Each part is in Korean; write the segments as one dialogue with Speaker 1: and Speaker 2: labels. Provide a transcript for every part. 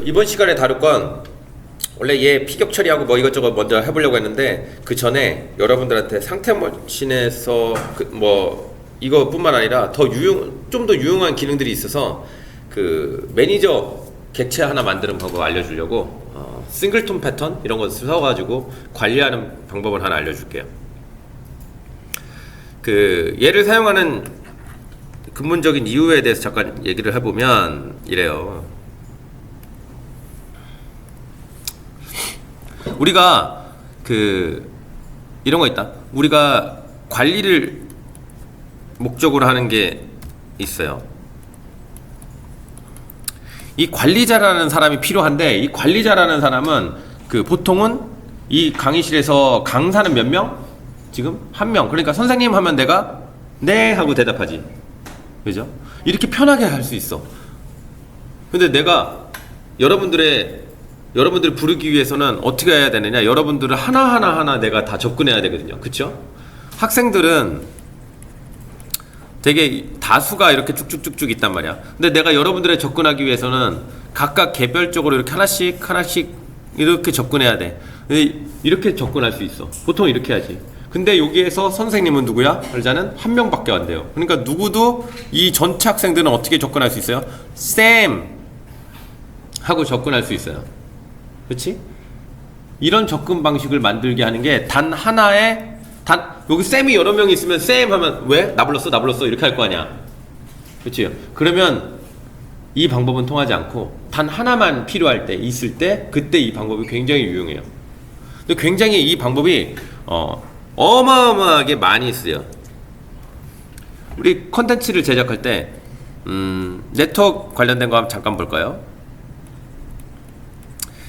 Speaker 1: 이번 시간에 다룰 건 원래 얘 피격 처리하고 뭐 이것저것 먼저 해보려고 했는데 그 전에 여러분들한테 상태머신에서 뭐 이거뿐만 아니라 좀 더 유용한 기능들이 있어서 그 매니저 객체 하나 만드는 방법 알려주려고 싱글톤 패턴 이런 거 써가지고 관리하는 방법을 하나 알려줄게요. 그 얘를 사용하는 근본적인 이유에 대해서 잠깐 얘기를 해보면 이래요. 우리가 이런 거 있다. 우리가 관리를 목적으로 하는 게 있어요. 이 관리자라는 사람이 필요한데 이 관리자라는 사람은 보통은 이 강의실에서 강사는 몇 명? 지금 한 명. 그러니까 선생님 하면 내가 네 하고 대답하지. 그죠? 이렇게 편하게 할 수 있어. 근데 내가 여러분들 부르기 위해서는 어떻게 해야 되느냐? 여러분들을 하나하나 내가 다 접근해야 되거든요. 그쵸? 학생들은 되게 다수가 이렇게 쭉쭉쭉쭉 있단 말이야. 근데 내가 여러분들에 접근하기 위해서는 각각 개별적으로 이렇게 하나씩 이렇게 접근해야 돼. 이렇게 접근할 수 있어. 보통 이렇게 하지. 근데 여기에서 선생님은 누구야? 그러자는 한 명밖에 안 돼요. 그러니까 누구도 이 전체 학생들은 어떻게 접근할 수 있어요? 쌤 하고 접근할 수 있어요. 그렇지? 이런 접근 방식을 만들게 하는 게 여기 쌤이 여러 명 있으면 쌤 하면 왜? 나 불렀어 이렇게 할 거 아니야. 그렇지? 그러면 이 방법은 통하지 않고 단 하나만 필요할 때 있을 때 그때 이 방법이 굉장히 유용해요. 근데 굉장히 이 방법이 어마어마하게 많이 쓰여. 우리 컨텐츠를 제작할 때 네트워크 관련된 거 한번 잠깐 볼까요?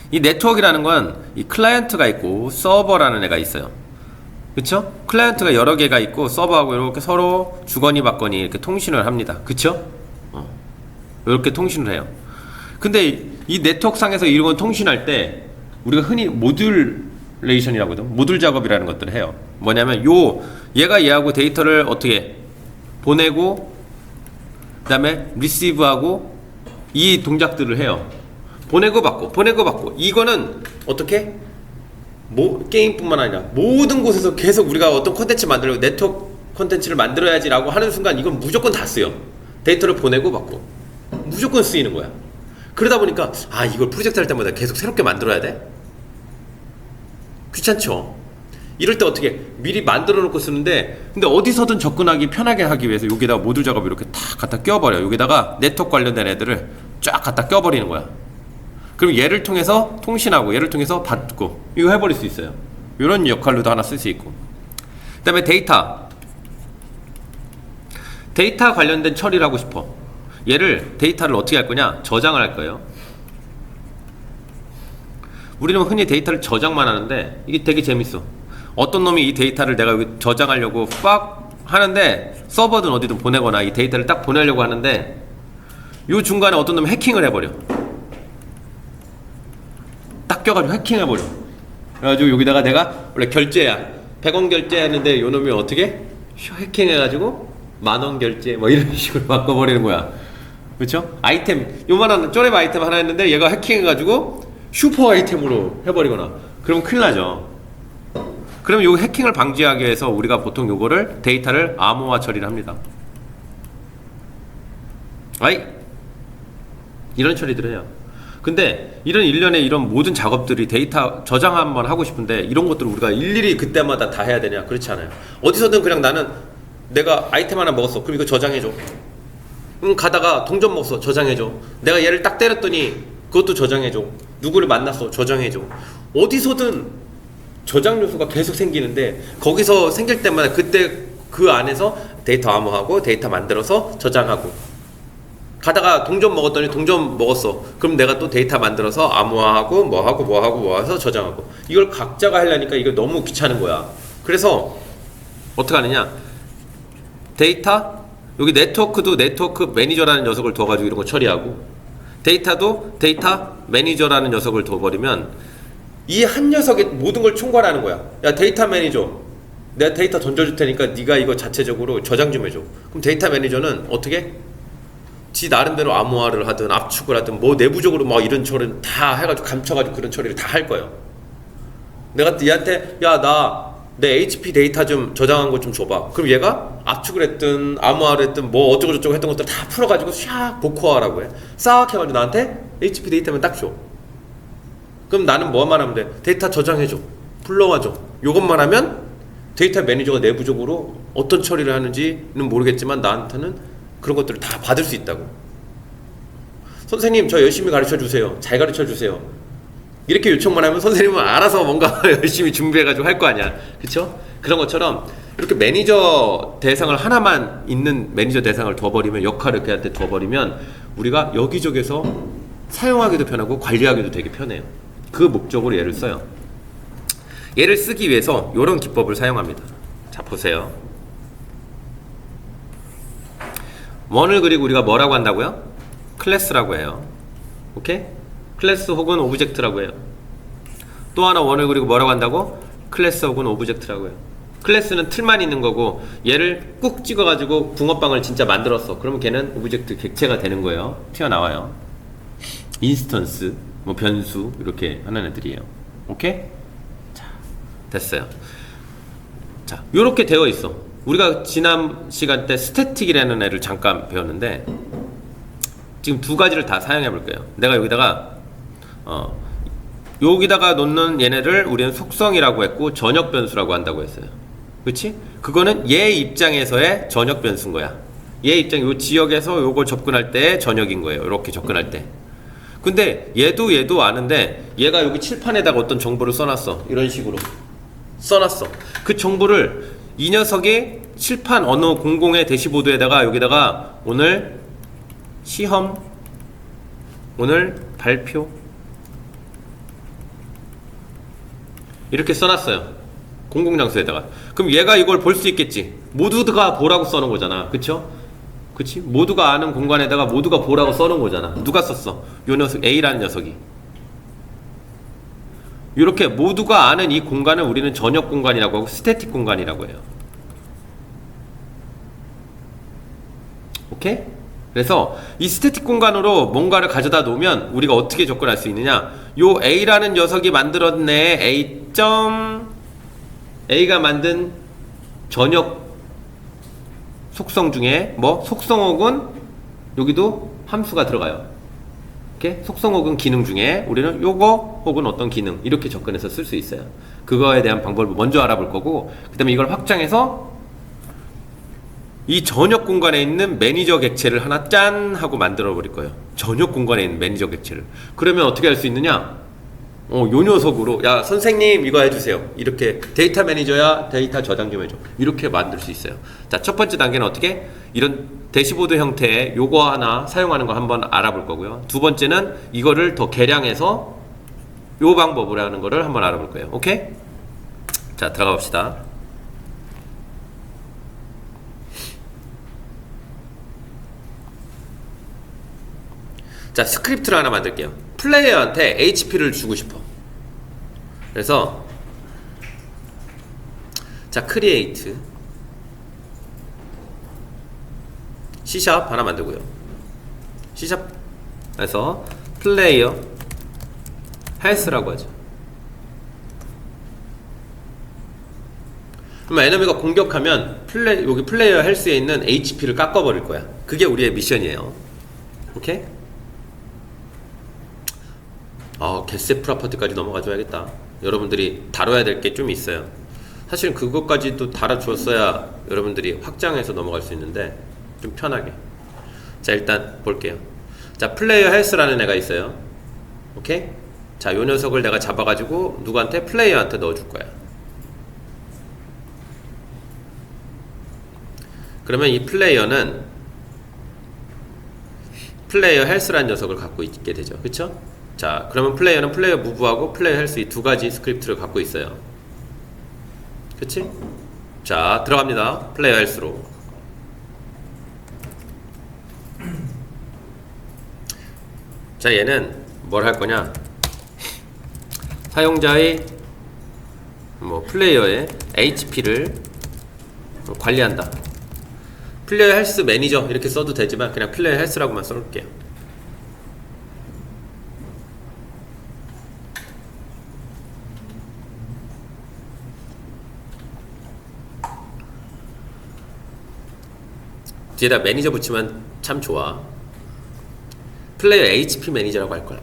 Speaker 1: 이 네트워크라는 건 이 클라이언트가 있고 서버라는 애가 있어요. 그쵸? 클라이언트가 여러 개가 있고 서버하고 이렇게 서로 주거니 받거니 이렇게 통신을 합니다. 그쵸? 이렇게 통신을 해요. 근데 이 네트워크 상에서 이런 통신할 때 우리가 흔히 모듈레이션이라고 하죠. 모듈 작업이라는 것들을 해요. 뭐냐면 얘가 얘하고 데이터를 어떻게 보내고 그 다음에 리시브하고 이 동작들을 해요. 보내고 받고 이거는 어떻게? 게임뿐만 아니라 모든 곳에서 계속 우리가 어떤 콘텐츠 만들려고 네트워크 콘텐츠를 만들어야지 라고 하는 순간 이건 무조건 다 쓰여. 데이터를 보내고 받고 무조건 쓰이는 거야. 그러다 보니까 이걸 프로젝트 할 때마다 계속 새롭게 만들어야 돼? 귀찮죠? 이럴 때 어떻게 미리 만들어 놓고 쓰는데 근데 어디서든 접근하기 편하게 하기 위해서 여기다가 모듈 작업 이렇게 다 갖다 껴버려. 여기다가 네트워크 관련된 애들을 쫙 갖다 껴버리는 거야. 그럼 얘를 통해서 통신하고 얘를 통해서 받고 이거 해버릴 수 있어요. 이런 역할로도 하나 쓸 수 있고. 그 다음에 데이터 관련된 처리를 하고 싶어. 데이터를 어떻게 할 거냐? 저장을 할 거예요. 우리는 흔히 데이터를 저장만 하는데 이게 되게 재밌어. 어떤 놈이 이 데이터를 내가 여기 저장하려고 빡 하는데 서버든 어디든 보내거나 이 데이터를 딱 보내려고 하는데 요 중간에 어떤 놈이 해킹을 해버려. 딱 껴가지고 해킹해버려. 그래가지고 여기다가 내가 원래 결제야 100원 결제했는데 요 놈이 어떻게? 해킹해가지고 10,000원 결제 뭐 이런 식으로 바꿔버리는 거야. 그쵸? 아이템 요만한 쪼렙 아이템 하나 했는데 얘가 해킹해가지고 슈퍼 아이템으로 해버리거나 그럼 큰일 나죠. 그럼 요 해킹을 방지하기 위해서 우리가 보통 요거를 데이터를 암호화 처리를 합니다. 이런 처리들을 해요. 근데 이런 일련의 이런 모든 작업들이 데이터 저장 한번 하고 싶은데 이런 것들을 우리가 일일이 그때마다 다 해야 되냐? 그렇지 않아요. 어디서든 그냥 나는 내가 아이템 하나 먹었어. 그럼 이거 저장해줘. 가다가 동전 먹었어. 저장해줘. 내가 얘를 딱 때렸더니 그것도 저장해줘. 누구를 만났어. 저장해줘. 어디서든 저장 요소가 계속 생기는데 거기서 생길 때마다 그때 그 안에서 데이터 암호하고 데이터 만들어서 저장하고 가다가 동전 먹었더니 동전 먹었어. 그럼 내가 또 데이터 만들어서 암호화하고 뭐하고 해서 저장하고 이걸 각자가 하려니까 이거 너무 귀찮은 거야. 그래서 어떻게 하느냐? 데이터 여기 네트워크도 네트워크 매니저라는 녀석을 둬가지고 이런 거 처리하고 데이터도 데이터 매니저라는 녀석을 둬버리면 이 한 녀석이 모든 걸 총괄하는 거야. 야 데이터 매니저 내가 데이터 던져줄 테니까 네가 이거 자체적으로 저장 좀 해줘. 그럼 데이터 매니저는 어떻게? 지 나름대로 암호화를 하든 압축을 하든 뭐 내부적으로 막 이런 처리를 다 해가지고 감춰가지고 그런 처리를 다 할 거예요. 내가 얘한테 야 나 내 HP 데이터 좀 저장한 거 좀 줘봐. 그럼 얘가 압축을 했든 암호화를 했든 뭐 어쩌고 저쩌고 했던 것들 다 풀어가지고 샥 복호화라고 해. 싹 해가지고 나한테 HP 데이터만 딱 줘. 그럼 나는 뭐만 하면 돼? 데이터 저장해줘, 불러와줘. 요것만 하면 데이터 매니저가 내부적으로 어떤 처리를 하는지는 모르겠지만 나한테는 그런 것들을 다 받을 수 있다고. 선생님 저 열심히 가르쳐주세요, 잘 가르쳐주세요, 이렇게 요청만 하면 선생님은 알아서 뭔가 열심히 준비해가지고 할 거 아니야. 그쵸? 그런 것처럼 이렇게 매니저 대상을 하나만 있는 매니저 대상을 둬버리면, 역할을 걔한테 둬버리면 우리가 여기저기서 사용하기도 편하고 관리하기도 되게 편해요. 그 목적으로 얘를 써요. 얘를 쓰기 위해서 이런 기법을 사용합니다. 자 보세요. 원을 그리고 우리가 뭐라고 한다고요? 클래스라고 해요. 오케이? 클래스 혹은 오브젝트라고 해요. 또 하나 원을 그리고 뭐라고 한다고? 클래스 혹은 오브젝트라고 해요. 클래스는 틀만 있는 거고, 얘를 꾹 찍어가지고 붕어빵을 진짜 만들었어. 그러면 걔는 오브젝트 객체가 되는 거예요. 튀어나와요. 인스턴스, 뭐 변수 이렇게 하는 애들이에요. 오케이? 자, 됐어요. 자, 요렇게 되어 있어. 우리가 지난 시간 때 스태틱이라는 애를 잠깐 배웠는데 지금 두 가지를 다 사용해 볼게요. 내가 여기다가 여기다가 놓는 얘네를 우리는 속성이라고 했고 전역 변수라고 한다고 했어요. 그렇지? 그거는 얘 입장에서의 전역 변수인 거야. 얘 입장, 요 지역에서 요걸 접근할 때의 전역인 거예요. 이렇게 접근할 때. 근데 얘도 아는데 얘가 여기 칠판에다가 어떤 정보를 써놨어. 이런 식으로 써놨어. 그 정보를 이 녀석이 칠판 어느 공공의 대시보드에다가 여기다가 오늘 시험, 오늘 발표 이렇게 써놨어요. 공공장소에다가. 그럼 얘가 이걸 볼 수 있겠지. 모두가 보라고 써놓은 거잖아. 그쵸? 그치? 모두가 아는 공간에다가 모두가 보라고 써놓은 거잖아. 누가 썼어? 요 녀석 A라는 녀석이. 이렇게 모두가 아는 이 공간을 우리는 전역 공간이라고 하고 스태틱 공간이라고 해요. 오케이? 그래서 이 스태틱 공간으로 뭔가를 가져다 놓으면 우리가 어떻게 접근할 수 있느냐, 요 A라는 녀석이 만들었네. A가 만든 전역 속성 중에 뭐 속성 혹은 여기도 함수가 들어가요. 이렇게 속성 혹은 기능 중에 우리는 요거 혹은 어떤 기능 이렇게 접근해서 쓸 수 있어요. 그거에 대한 방법을 먼저 알아볼 거고, 그 다음에 이걸 확장해서 이 전역 공간에 있는 매니저 객체를 하나 짠 하고 만들어 버릴 거예요. 전역 공간에 있는 매니저 객체를. 그러면 어떻게 할 수 있느냐, 요 녀석으로 야 선생님 이거 해주세요, 이렇게 데이터 매니저야 데이터 저장 좀 해줘, 이렇게 만들 수 있어요. 자, 첫 번째 단계는 어떻게 이런 대시보드 형태의 요거 하나 사용하는 거 한번 알아볼 거고요. 두 번째는 이거를 더 개량해서 요 방법으로 하는 거를 한번 알아볼 거예요. 오케이? 자, 들어가 봅시다. 자, 스크립트를 하나 만들게요. 플레이어한테 HP를 주고 싶어. 그래서 자, create C# 하나 만들고요. C#에서 플레이어 health라고 하죠. 그럼 에너미가 공격하면 여기 플레이어 헬스에 있는 HP를 깎아버릴 거야. 그게 우리의 미션이에요. 오케이? 개세 프로퍼티까지 넘어가 줘야겠다. 여러분들이 다뤄야 될 게 좀 있어요. 사실은 그것까지도 달아주었어야 여러분들이 확장해서 넘어갈 수 있는데 좀 편하게. 자, 일단 볼게요. 자, 플레이어 헬스라는 애가 있어요. 오케이? 자, 요 녀석을 내가 잡아가지고 누구한테? 플레이어한테 넣어줄 거야. 그러면 이 플레이어는 플레이어 헬스라는 녀석을 갖고 있게 되죠. 그쵸? 자, 그러면 플레이어는 플레이어 무브하고 플레이어 헬스 이 두 가지 스크립트를 갖고 있어요. 그치? 자, 들어갑니다. 플레이어 헬스로. 자, 얘는 뭘 할 거냐? 사용자의 플레이어의 HP를 관리한다. 플레이어 헬스 매니저 이렇게 써도 되지만 그냥 플레이어 헬스라고만 써놓을게요. 뒤에다 매니저 붙이면 참 좋아. 플레이어 HP 매니저라고 할걸.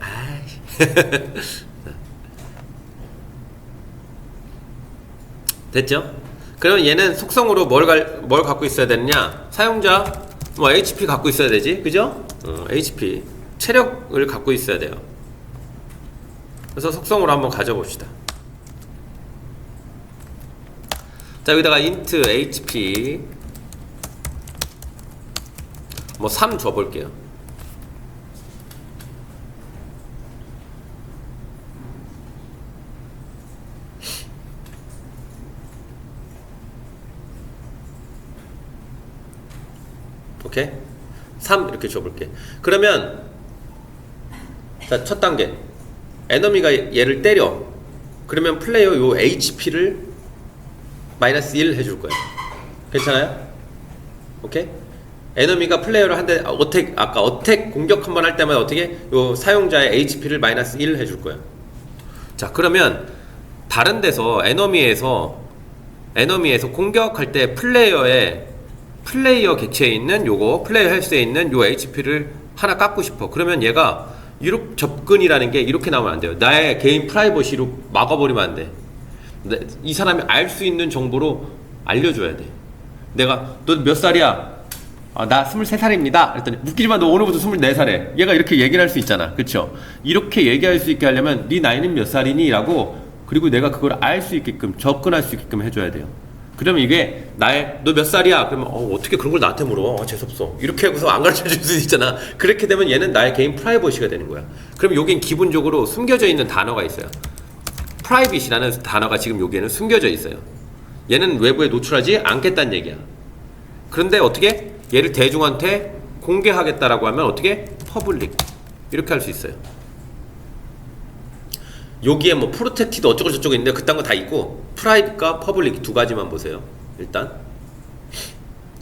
Speaker 1: 됐죠? 그러면 얘는 속성으로 뭘 갖고 있어야 되느냐? 사용자 뭐 HP 갖고 있어야 되지, 그죠? HP 체력을 갖고 있어야 돼요. 그래서 속성으로 한번 가져봅시다. 자, 여기다가 int HP 뭐 3 줘볼게요. 오케이? 3 이렇게 줘볼게. 그러면 자, 첫 단계 에너미가 얘를 때려. 그러면 플레이어 요 HP를 마이너스 1 해줄 거예요. 괜찮아요? 오케이? 에너미가 플레이어를 한 대 어택 공격 한번 할 때마다 어떻게 요 사용자의 HP를 마이너스 1 해줄 거예요. 자, 그러면 다른 데서 에너미에서 공격할 때 플레이어 객체에 있는 요거 플레이어 헬스에 있는 요 HP를 하나 깎고 싶어. 그러면 얘가 이렇게 접근이라는 게 이렇게 나오면 안 돼요. 나의 개인 프라이버시로 막아버리면 안 돼. 이 사람이 알 수 있는 정보로 알려줘야 돼. 내가 너 몇 살이야? 나 23살입니다. 그랬더니 웃기지만 너 오늘부터 24살에 얘가 이렇게 얘기를 할 수 있잖아. 그쵸? 이렇게 얘기할 수 있게 하려면 네 나이는 몇 살이니? 라고 그리고 내가 그걸 알 수 있게끔 접근할 수 있게끔 해줘야 돼요. 그러면 이게 너 몇 살이야? 그러면 어떻게 그런 걸 나한테 물어? 재수없어. 이렇게 하고서 안 가르쳐 줄 수 있잖아. 그렇게 되면 얘는 나의 개인 프라이버시가 되는 거야. 그럼 여긴 기본적으로 숨겨져 있는 단어가 있어요. 프라이빗이라는 단어가 지금 여기에는 숨겨져 있어요. 얘는 외부에 노출하지 않겠다는 얘기야. 그런데 어떻게? 얘를 대중한테 공개하겠다라고 하면 어떻게? 퍼블릭 이렇게 할 수 있어요. 여기에 뭐 프로텍티드 어쩌고 저쩌고 있는데 그딴 거 다 있고 프라이빗과 퍼블릭 두 가지만 보세요. 일단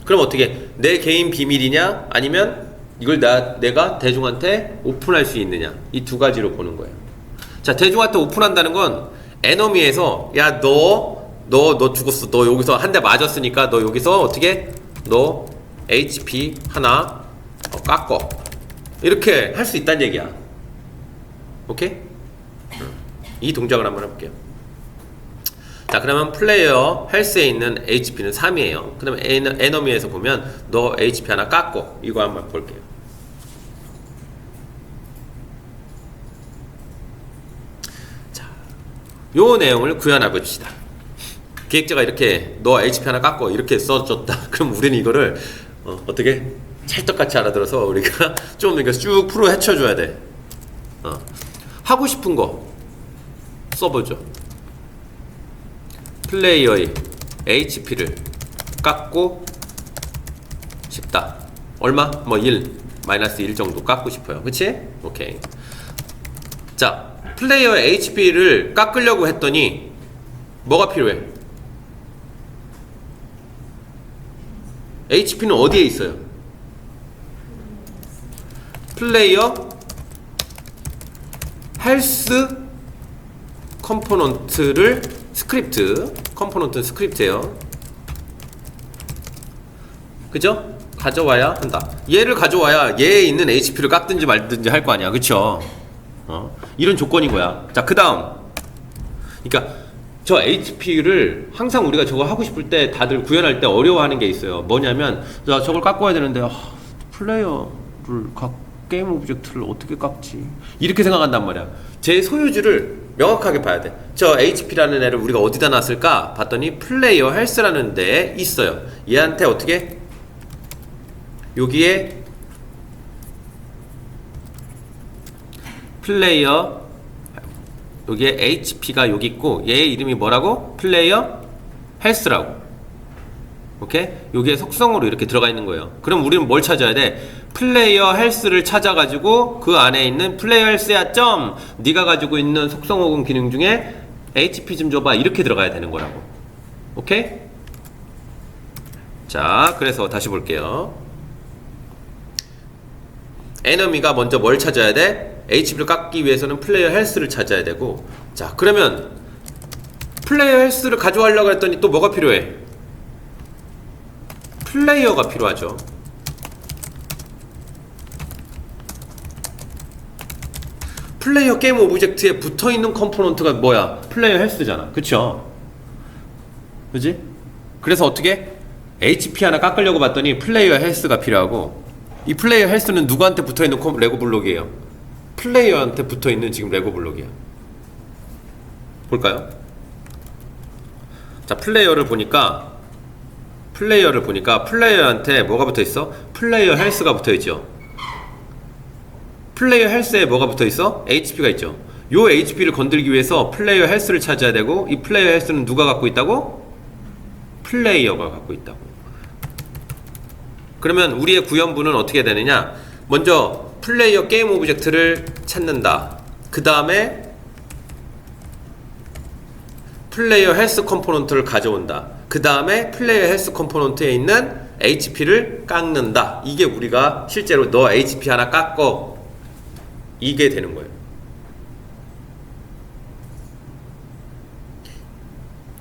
Speaker 1: 그럼 어떻게? 내 개인 비밀이냐 아니면 이걸 내가 대중한테 오픈할 수 있느냐, 이 두 가지로 보는 거예요. 자, 대중한테 오픈한다는 건 에너미에서 야 너 죽었어. 너 여기서 한 대 맞았으니까 너 여기서 어떻게? 너 HP 하나 깎어. 이렇게 할 수 있다는 얘기야. 오케이? 이 동작을 한번 해볼게요. 자, 그러면 플레이어 헬스에 있는 HP는 3이에요. 그러면 에너미에서 보면 너 HP 하나 깎고 이거 한번 볼게요. 자, 요 내용을 구현해 봅시다. 기획자가 이렇게 너 HP 하나 깎고 이렇게 써줬다. 그럼 우리는 이거를 어떻게 찰떡같이 알아들어서 우리가 좀 이렇게 쭉 풀어 헤쳐줘야 돼. 하고 싶은 거 써보죠. 플레이어의 HP를 깎고 싶다. 얼마? 뭐 1, 마이너스 1 정도 깎고 싶어요. 그치? 오케이. 자, 플레이어의 HP를 깎으려고 했더니 뭐가 필요해? HP는 어디에 있어요? 플레이어 헬스 컴포넌트를 컴포넌트는 스크립트예요. 그죠? 가져와야 한다. 얘를 가져와야 얘에 있는 HP를 깎든지 말든지 할 거 아니야. 그쵸? 이런 조건인 거야. 자, 그 다음. 그러니까 저 HP를 항상 우리가 저거 하고 싶을 때 다들 구현할 때 어려워하는 게 있어요. 뭐냐면 저걸 깎아야 되는데 게임 오브젝트를 어떻게 깎지? 이렇게 생각한단 말이야. 제 소유주를 명확하게 봐야 돼. 저 HP라는 애를 우리가 어디다 놨을까? 봤더니 플레이어 헬스라는 데에 있어요. 얘한테 어떻게? 여기에 플레이어 여기에 HP가 여기 있고 얘의 이름이 뭐라고? 플레이어 헬스라고. 오케이? 여기에 속성으로 이렇게 들어가 있는 거예요. 그럼 우리는 뭘 찾아야 돼? 플레이어 헬스를 찾아가지고 그 안에 있는 플레이어 헬스야 점 네가 가지고 있는 속성 혹은 기능 중에 HP 좀 줘봐 이렇게 들어가야 되는 거라고. 오케이? 자, 그래서 다시 볼게요. 에너미가 먼저 뭘 찾아야 돼? HP를 깎기 위해서는 플레이어 헬스를 찾아야 되고, 자, 그러면 플레이어 헬스를 가져가려고 했더니 또 뭐가 필요해? 플레이어가 필요하죠. 플레이어 게임 오브젝트에 붙어있는 컴포넌트가 뭐야? 플레이어 헬스잖아. 그쵸? 그지? 그래서 어떻게? HP 하나 깎으려고 봤더니 플레이어 헬스가 필요하고, 이 플레이어 헬스는 누구한테 붙어있는 레고 블록이에요? 플레이어한테 붙어있는 지금 레고 블록이야. 볼까요? 자, 플레이어를 보니까 플레이어한테 뭐가 붙어있어? 플레이어 헬스가 붙어있죠. 플레이어 헬스에 뭐가 붙어있어? HP가 있죠. 요 HP를 건들기 위해서 플레이어 헬스를 찾아야 되고, 이 플레이어 헬스는 누가 갖고 있다고? 플레이어가 갖고 있다고. 그러면 우리의 구현부는 어떻게 되느냐? 먼저 플레이어 게임 오브젝트를 찾는다. 그 다음에 플레이어 헬스 컴포넌트를 가져온다. 그 다음에 플레이어 헬스 컴포넌트에 있는 HP를 깎는다. 이게 우리가 실제로 너 HP 하나 깎어, 이게 되는 거예요.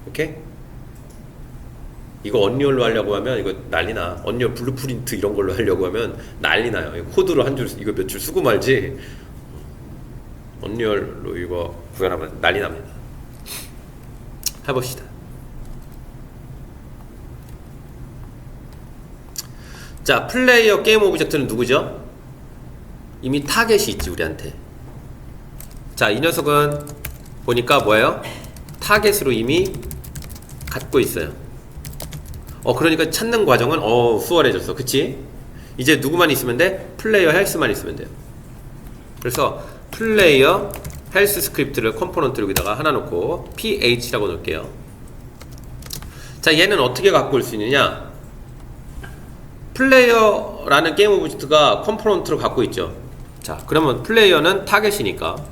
Speaker 1: 오케이? 이거 언리얼로 하려고 하면 이거 난리나. 언리얼 블루프린트 이런 걸로 하려고 하면 난리나요. 이거 코드로 한 줄, 이거 몇 줄 쓰고 말지. 언리얼로 이거 구현하면 난리납니다. 해봅시다. 자, 플레이어 게임 오브젝트는 누구죠? 이미 타겟이 있지, 우리한테. 자, 이 녀석은 보니까 뭐예요? 타겟으로 이미 갖고 있어요. 그러니까 찾는 과정은 수월해졌어. 그치? 이제 누구만 있으면 돼? 플레이어 헬스만 있으면 돼요. 그래서 플레이어 헬스 스크립트를 컴포넌트 여기다가 하나 놓고 ph라고 놓을게요. 자, 얘는 어떻게 갖고 올 수 있느냐? 플레이어라는 게임 오브젝트가 컴포넌트로 갖고 있죠. 자, 그러면 플레이어는 타겟이니까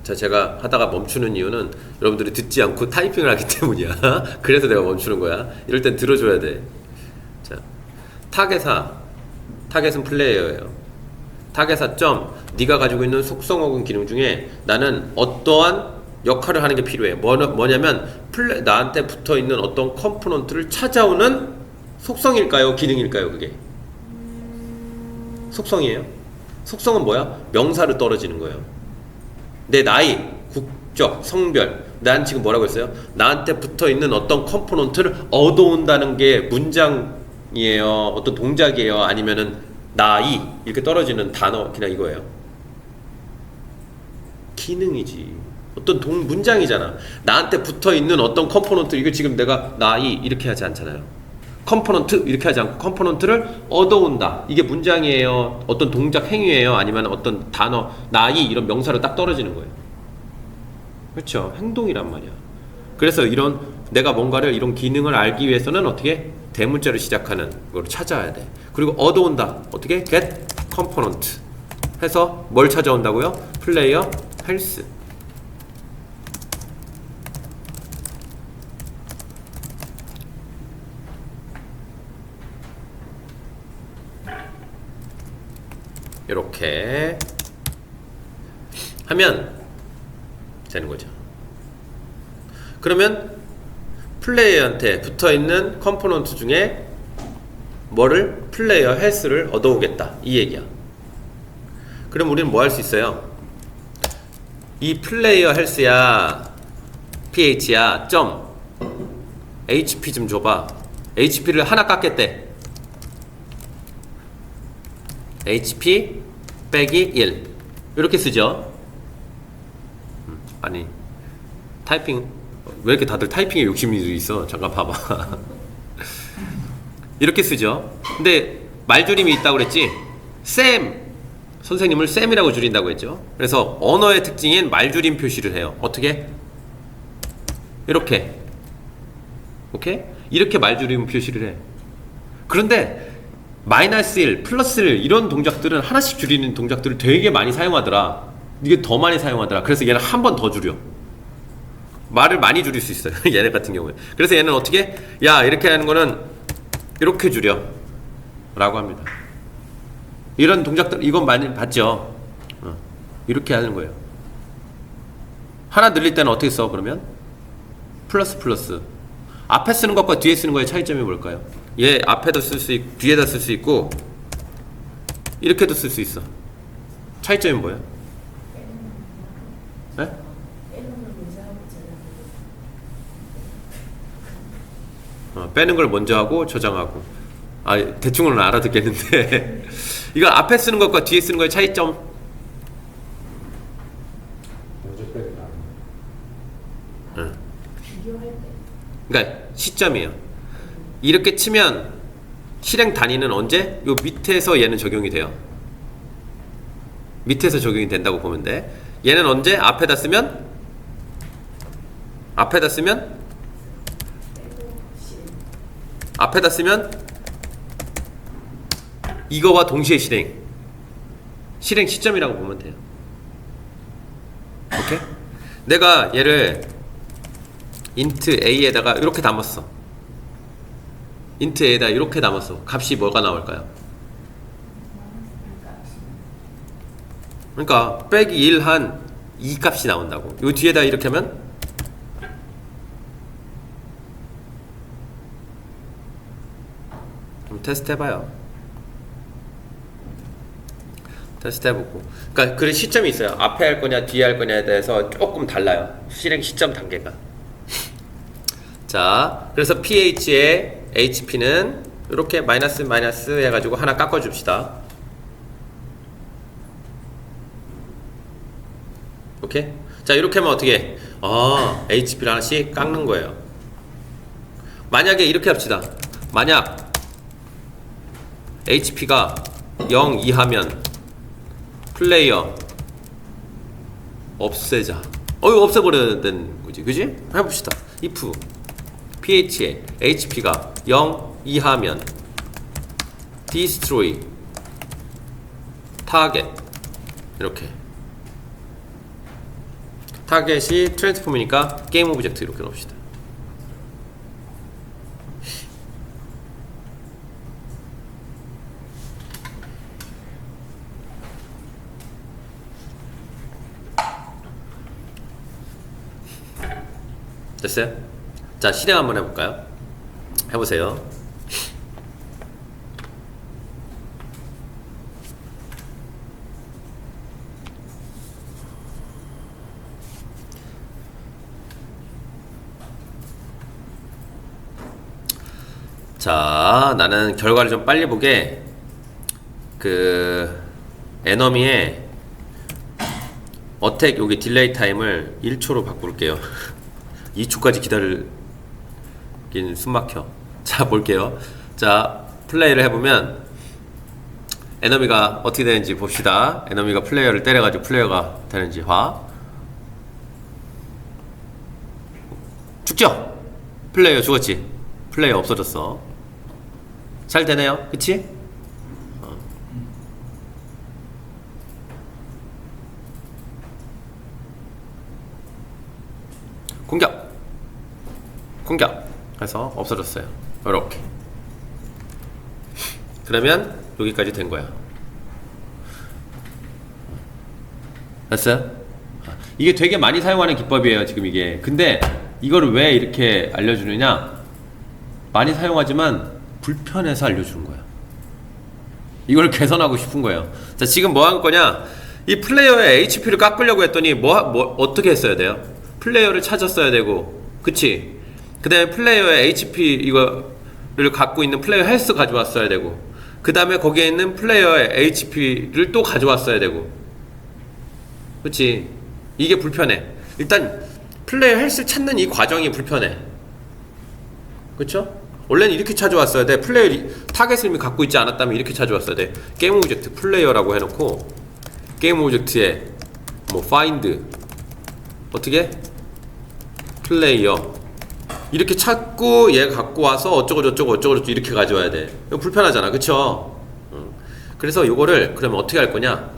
Speaker 1: 자, 제가 하다가 멈추는 이유는 여러분들이 듣지 않고 타이핑을 하기 때문이야. 그래서 내가 멈추는 거야. 이럴 땐 들어줘야 돼. 자, 타겟은 플레이어예요. 타겟사 점 네가 가지고 있는 속성 혹은 기능 중에 나는 어떠한 역할을 하는 게 필요해. 뭐냐면 나한테 붙어있는 어떤 컴포넌트를 찾아오는 속성일까요? 기능일까요? 그게 속성이에요. 속성은 뭐야? 명사로 떨어지는 거예요. 내 나이, 국적, 성별. 난 지금 뭐라고 했어요? 나한테 붙어있는 어떤 컴포넌트를 얻어온다는 게 문장이에요? 어떤 동작이에요? 아니면은 나이 이렇게 떨어지는 단어, 그냥 이거예요. 기능이지. 어떤 문장이잖아. 나한테 붙어있는 어떤 컴포넌트, 이거 지금 내가 나이 이렇게 하지 않잖아요. 컴포넌트 이렇게 하지 않고 컴포넌트를 얻어온다. 이게 문장이에요? 어떤 동작 행위예요? 아니면 어떤 단어, 나이 이런 명사로 딱 떨어지는 거예요. 그렇죠? 행동이란 말이야. 그래서 이런 내가 뭔가를 이런 기능을 알기 위해서는 어떻게? 대문자로 시작하는 걸 찾아야 돼. 그리고 얻어온다. 어떻게? get component 해서 뭘 찾아온다고요? 플레이어 헬스. 이렇게 하면 되는 거죠. 그러면 플레이어한테 붙어있는 컴포넌트 중에 뭐를? 플레이어 헬스를 얻어오겠다, 이 얘기야. 그럼 우리는 뭐 할 수 있어요? 이 플레이어 헬스야, ph야, 점 hp 좀 줘봐. hp를 하나 깎겠대. hp 빼기 1 이렇게 쓰죠. 아니 타이핑 왜 이렇게 다들 타이핑에 욕심이 있어? 잠깐 봐봐. 이렇게 쓰죠. 근데 말줄임이 있다고 그랬지? 쌤 선생님을 쌤이라고 줄인다고 했죠. 그래서 언어의 특징인 말줄임 표시를 해요. 어떻게? 이렇게. 오케이? 이렇게 말줄임 표시를 해. 그런데 마이너스 1, 플러스 1 이런 동작들은 하나씩 줄이는 동작들을 되게 많이 사용하더라. 이게 더 많이 사용하더라. 그래서 얘는 한 번 더 줄여. 말을 많이 줄일 수 있어요. 얘네 같은 경우에. 그래서 얘는 어떻게? 야, 이렇게 하는 거는 이렇게 줄여 라고 합니다. 이런 동작들 이건 많이 봤죠. 이렇게 하는 거예요. 하나 늘릴 때는 어떻게 써? 그러면 플러스 플러스. 앞에 쓰는 것과 뒤에 쓰는 거의 차이점이 뭘까요? 얘 앞에도 쓸 수 있고 뒤에다 쓸 수 있고 이렇게도 쓸 수 있어. 차이점이 뭐예요? 네? 빼는 걸 먼저 하고 저장하고. 아, 대충은 알아듣겠는데 이거 앞에 쓰는 것과 뒤에 쓰는 거의 차이점. 그러니까 시점이에요. 이렇게 치면 실행 단위는 언제? 요 밑에서 얘는 적용이 돼요. 밑에서 적용이 된다고 보면 돼. 얘는 언제? 앞에다 쓰면 앞에다 쓰면 이거와 동시에 실행 시점이라고 보면 돼요. 오케이? 내가 얘를 int a에다가 이렇게 담았어. int a에다 이렇게 담았어. 값이 뭐가 나올까요? 그러니까 빼기 1 한 2 값이 나온다고. 요 뒤에다 이렇게 하면 좀 테스트 해봐요. 테스트 해보고. 그러니까 그 시점이 있어요. 앞에 할 거냐 뒤에 할 거냐에 대해서 조금 달라요. 실행 시점 단계가. 자, 그래서 pH의 HP는 이렇게 마이너스 마이너스 해가지고 하나 깎아줍시다. 오케이? 자, 이렇게 하면 어떻게 해? HP를 하나씩 깎는 거예요. 만약에 이렇게 합시다. 만약 HP가 0 이하면 플레이어 없애자. 이거 없애버려야 되는 거지. 그지? 해봅시다. if pH의 HP가 0 이하면 destroy target. 이렇게 타겟이 트랜스폼이니까 게임 오브젝트 이렇게 넣읍시다. 됐어요? 자, 실행 한번 해볼까요? 해보세요. 자, 나는 결과를 좀 빨리 보게 에너미의 어택 여기 딜레이 타임을 1초로 바꿀게요. 2초까지 기다리긴 숨막혀. 자, 볼게요. 자, 플레이를 해보면 에너미가 어떻게 되는지 봅시다. 에너미가 플레이어를 때려가지고 플레이어가 되는지 죽죠? 플레이어 죽었지? 플레이어 없어졌어. 잘 되네요. 그치? 공격 해서 없어졌어요. 이렇게. 그러면 여기까지 된 거야. 됐어요? 이게 되게 많이 사용하는 기법이에요, 지금 이게. 근데 이거를 왜 이렇게 알려주느냐? 많이 사용하지만 불편해서 알려주는 거야. 이걸 개선하고 싶은 거예요. 자, 지금 뭐 한 거냐? 이 플레이어의 HP를 깎으려고 했더니 어떻게 했어야 돼요? 플레이어를 찾았어야 되고, 그치? 그 다음에 플레이어의 HP 이거를 갖고 있는 플레이어 헬스 가져왔어야 되고, 그 다음에 거기에 있는 플레이어의 HP를 또 가져왔어야 되고, 그치? 이게 불편해. 일단 플레이어 헬스 찾는 이 과정이 불편해. 그쵸? 원래는 이렇게 찾아왔어야 돼. 플레이어 타겟을 이미 갖고 있지 않았다면 이렇게 찾아왔어야 돼. 게임 오브젝트 플레이어라고 해놓고 게임 오브젝트에 find 어떻게? 플레이어 이렇게 찾고 얘 갖고 와서 어쩌고저쩌고 이렇게 가져와야 돼. 이거 불편하잖아. 그쵸? 그래서 요거를 그러면 어떻게 할 거냐?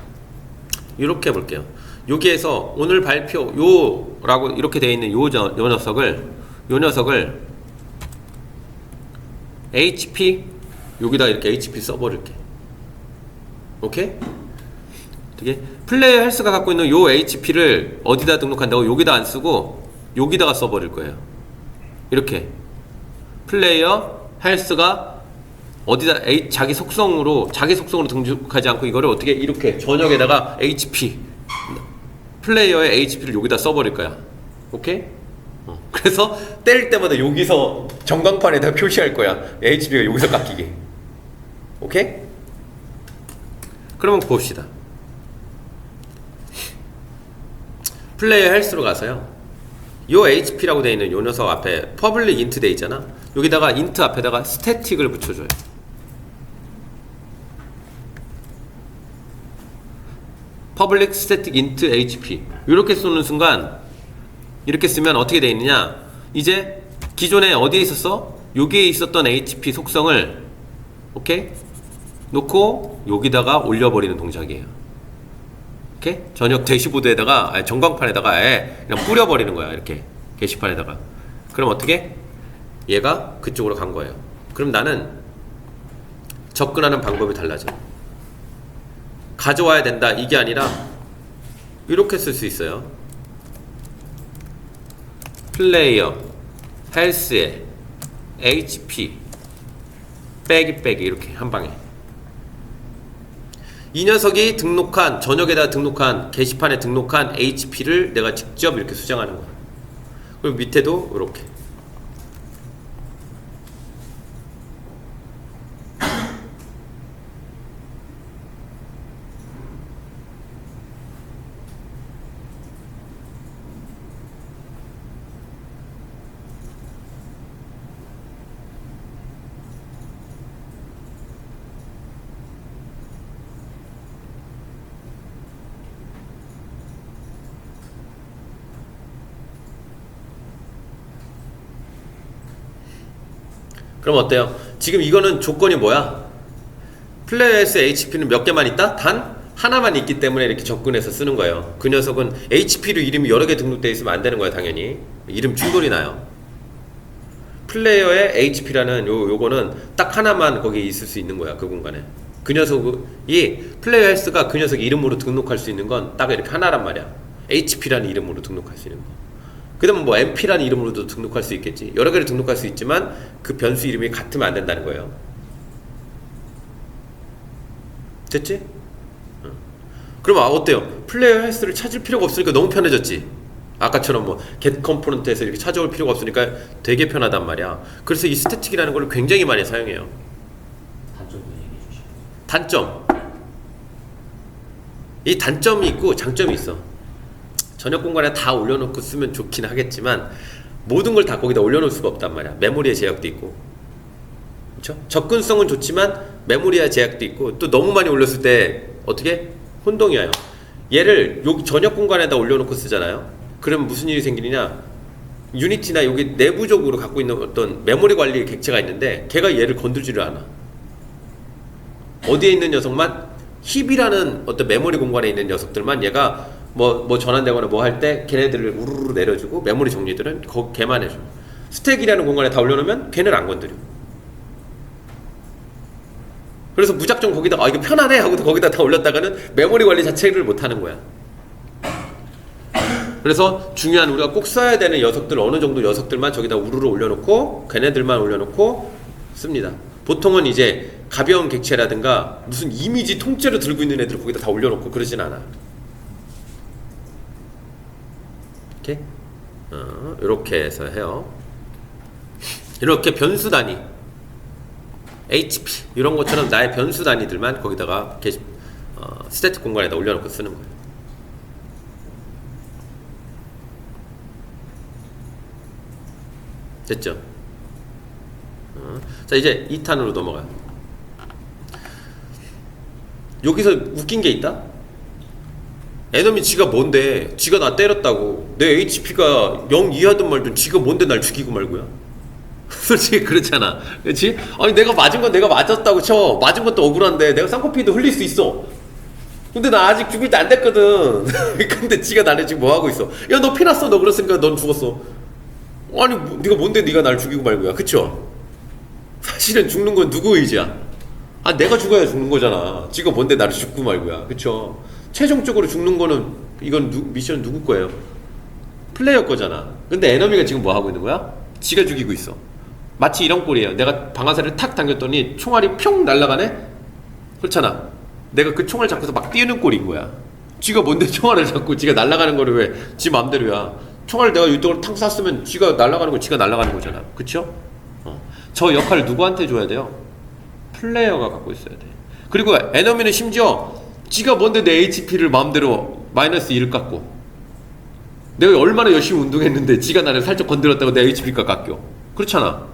Speaker 1: 이렇게 해볼게요. 여기에서 오늘 발표 요라고 이렇게 되어 있는 요 녀석을 HP 여기다 이렇게 HP 써버릴게. 오케이? 되게 플레이어 헬스가 갖고 있는 요 HP를 어디다 등록한다고 여기다 안 쓰고 여기다가 써버릴 거예요. 이렇게 플레이어 헬스가 어디다 자기 속성으로 등록하지 않고 이거를 어떻게 이렇게 전역에다가 HP 플레이어의 HP를 여기다 써버릴 거야. 오케이? 그래서 때릴 때마다 여기서 전광판에다 표시할 거야. HP가 여기서 깎이게. 오케이? 그러면 봅시다. 플레이어 헬스로 가서요. 요 HP라고 되어 있는 요 녀석 앞에 public int 돼 있잖아. 여기다가 int 앞에다가 static을 붙여줘요. public static int HP 이렇게 쏘는 순간 이렇게 쓰면 어떻게 돼 있느냐, 이제 기존에 어디에 있었어? 여기에 있었던 HP 속성을 오케이? 놓고 여기다가 올려버리는 동작이에요. 오케이? 전역 대시보드에다가 전광판에다가 그냥 뿌려버리는 거야. 이렇게 게시판에다가. 그럼 어떻게? 얘가 그쪽으로 간 거예요. 그럼 나는 접근하는 방법이 달라져. 가져와야 된다 이게 아니라 이렇게 쓸 수 있어요. 플레이어 헬스에 HP 빼기 이렇게 한방에 이 녀석이 등록한 전역에다 등록한 게시판에 등록한 HP를 내가 직접 이렇게 수정하는 거야. 그리고 밑에도 이렇게. 그럼 어때요? 지금 이거는 조건이 뭐야? 플레이어스 HP는 몇 개만 있다? 단 하나만 있기 때문에 이렇게 접근해서 쓰는 거예요. 그 녀석은 HP로 이름이 여러 개 등록되어 있으면 안 되는 거야. 당연히 이름 충돌이 나요. 플레이어의 HP라는 요거는 딱 하나만 거기에 있을 수 있는 거야. 그 공간에. 그 녀석이 플레이어 헬스가 그 녀석 이름으로 등록할 수 있는 건 딱 이렇게 하나란 말이야. HP라는 이름으로 등록할 수 있는 거. 그 다음에 뭐 MP라는 이름으로도 등록할 수 있겠지. 여러 개를 등록할 수 있지만 그 변수 이름이 같으면 안 된다는 거예요. 됐지? 그럼 어때요? 플레이어 헬스를 찾을 필요가 없으니까 너무 편해졌지. 아까처럼 뭐 get 컴포넌트에서 이렇게 찾아올 필요가 없으니까 되게 편하단 말이야. 그래서 이 스태틱이라는 걸 굉장히 많이 사용해요.
Speaker 2: 단점도 얘기해 주시고.
Speaker 1: 단점. 이 단점이 있고 장점이 있어. 전역 공간에 다 올려놓고 쓰면 좋긴 하겠지만 모든 걸 다 거기다 올려놓을 수가 없단 말이야. 메모리에 제약도 있고, 그렇죠? 접근성은 좋지만 메모리에 제약도 있고, 또 너무 많이 올렸을 때 어떻게? 혼동이 와요. 얘를 여기 전역 공간에다 올려놓고 쓰잖아요. 그러면 무슨 일이 생기느냐? 유니티나 여기 내부적으로 갖고 있는 어떤 메모리 관리 객체가 있는데 걔가 얘를 건들지를 않아. 어디에 있는 녀석만? 힙이라는 어떤 메모리 공간에 있는 녀석들만 얘가 뭐 전환되거나 뭐 할 때 걔네들을 우르르 내려주고, 메모리 정리들은 걔만 해줘. 스택이라는 공간에 다 올려놓으면 걔는 안 건드려. 그래서 무작정 거기다 이거 편하네 하고 거기다 다 올렸다가는 메모리 관리 자체를 못하는 거야. 그래서 중요한 우리가 꼭 써야 되는 녀석들, 어느 정도 녀석들만 저기다 우르르 올려놓고 걔네들만 올려놓고 씁니다. 보통은 이제 가벼운 객체라든가 무슨 이미지 통째로 들고 있는 애들 거기다 다 올려놓고 그러진 않아. 이렇게 이렇게 해서 해요. 이렇게 변수 단위 HP 이런 것처럼 나의 변수 단위들만 거기다가 스태틱 공간에다 올려놓고 쓰는 거예요. 됐죠? 자, 이제 2탄으로 넘어가요. 여기서 웃긴 게 있다? 애놈이 지가 뭔데, 지가 나 때렸다고, 내 HP가 0 이하든 말든 지가 뭔데 날 죽이고 말고야. 솔직히 그렇잖아. 그렇지? 아니 내가 맞은 건 내가 맞았다고 쳐. 맞은 것도 억울한데 내가 쌍꺼풀도 흘릴 수 있어. 근데 나 아직 죽을 때 안 됐거든. 근데 지가 나를 지금 뭐 하고 있어? 야, 너 피났어. 너 그랬으니까 넌 죽었어. 아니, 네가 뭔데 네가 날 죽이고 말고야. 그쵸? 사실은 죽는 건 누구 의지야? 아, 내가 죽어야 죽는 거잖아. 지가 뭔데 나를 죽고 말고야. 그쵸? 최종적으로 죽는 거는 이건 미션은 누구 거예요? 플레이어 거잖아. 근데 에너미가 지금 뭐 하고 있는 거야? 지가 죽이고 있어. 마치 이런 꼴이에요. 내가 방아쇠를 탁 당겼더니 총알이 평 날아가네? 그렇잖아. 내가 그 총알 잡고서 막 뛰는 꼴인 거야. 지가 뭔데 총알을 잡고 지가 날아가는 거를 왜 지 맘대로야. 총알을 내가 이쪽으로 탕 쐈으면 지가 날아가는 건 지가 날아가는 거잖아. 그쵸? 저 역할을 누구한테 줘야 돼요? 플레이어가 갖고 있어야 돼. 그리고 에너미는 심지어 지가 뭔데 내 HP를 마음대로 마이너스 1을 깎고, 내가 얼마나 열심히 운동했는데 지가 나를 살짝 건드렸다고 내 HP가 깎여. 그렇잖아.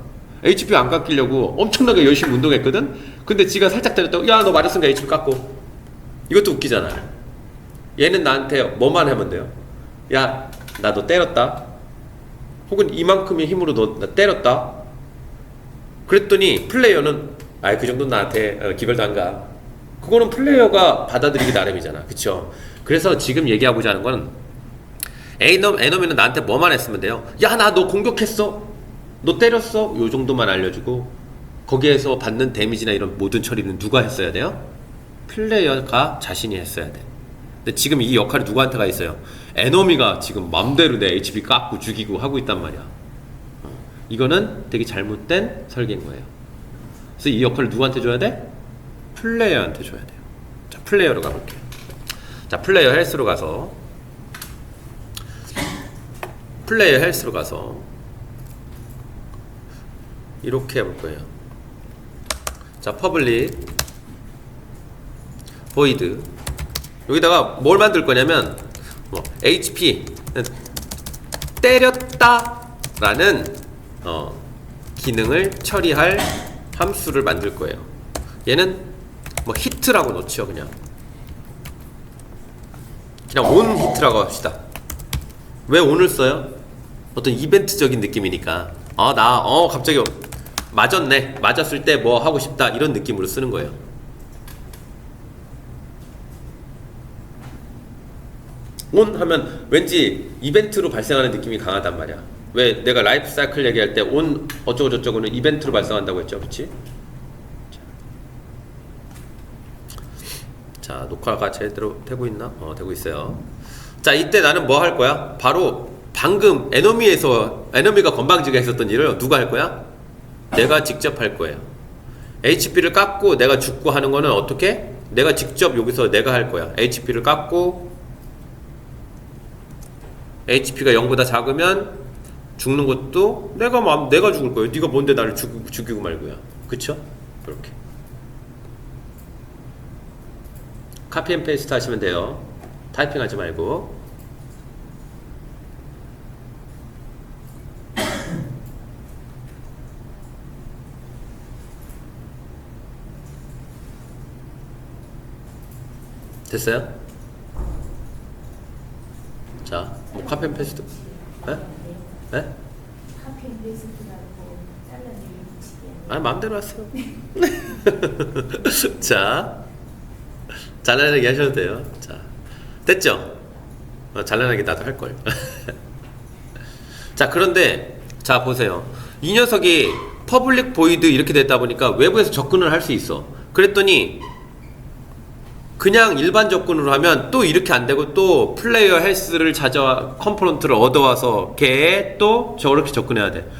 Speaker 1: HP 안 깎이려고 엄청나게 열심히 운동했거든? 근데 지가 살짝 때렸다고 야, 너 맞았으니까 HP 깎고. 이것도 웃기잖아. 얘는 나한테 뭐만 하면 돼요? 야, 나 너 때렸다. 혹은 이만큼의 힘으로 너 나 때렸다. 그랬더니 플레이어는 아이, 그 정도는 나한테 기별도 안 가. 그거는 플레이어가 받아들이기 나름이잖아. 그쵸? 그래서 지금 얘기하고자 하는 건, 에너미는 나한테 뭐만 했으면 돼요? 야, 나 너 공격했어. 너 때렸어. 요 정도만 알려주고, 거기에서 받는 데미지나 이런 모든 처리는 누가 했어야 돼요? 플레이어가 자신이 했어야 돼. 근데 지금 이 역할이 누구한테 가 있어요? 에너미가 지금 맘대로 내 HP 깎고 죽이고 하고 있단 말이야. 이거는 되게 잘못된 설계인 거예요. 그래서 이 역할을 누구한테 줘야 돼? 플레이어한테 줘야 돼요. 자, 플레이어로 가볼게요. 자, 플레이어 헬스로 가서 이렇게 해볼 거예요. 자, 퍼블릭 보이드, 여기다가 뭘 만들 거냐면 HP 때렸다 라는 기능을 처리할 함수를 만들 거예요. 얘는 히트라고 놓죠. 그냥 온 히트라고 합시다. 왜 온을 써요? 어떤 이벤트적인 느낌이니까. 갑자기 맞았네. 맞았을 때 뭐 하고 싶다. 이런 느낌으로 쓰는 거예요. 온 하면 왠지 이벤트로 발생하는 느낌이 강하단 말이야. 왜 내가 라이프 사이클 얘기할 때 온 어쩌고 저쩌고는 이벤트로 발생한다고 했죠. 그치? 자, 녹화가 제대로 되고 있나? 되고 있어요. 자, 이때 나는 뭐 할 거야? 바로 방금 에너미가 건방지게 했었던 일을 누가 할 거야? 내가 직접 할 거예요. HP를 깎고 내가 죽고 하는 거는 어떻게? 내가 직접 여기서 내가 할 거야. HP를 깎고 HP가 0보다 작으면 죽는 것도 내가 죽을 거예요. 네가 뭔데 나를 죽이고 말고야. 그쵸? 이렇게 카피 앤 페이스트 하시면 돼요. 타이핑 하지 말고. 됐어요? 자, 카피 앤 페이스트. 네? 네?
Speaker 3: 카피 앤 페이스트 말고 잘라내기 붙이기.
Speaker 1: 아니, 마음대로 하세요. 자, 잘라내기 하셔도 돼요. 자, 됐죠? 잘라내기 나도 할걸. 자, 그런데 자, 보세요. 이 녀석이 퍼블릭 보이드 이렇게 됐다 보니까 외부에서 접근을 할 수 있어. 그랬더니 그냥 일반 접근으로 하면 또 이렇게 안 되고, 또 플레이어 헬스를 찾아와 컴포넌트를 얻어와서 걔 또 저렇게 접근해야 돼.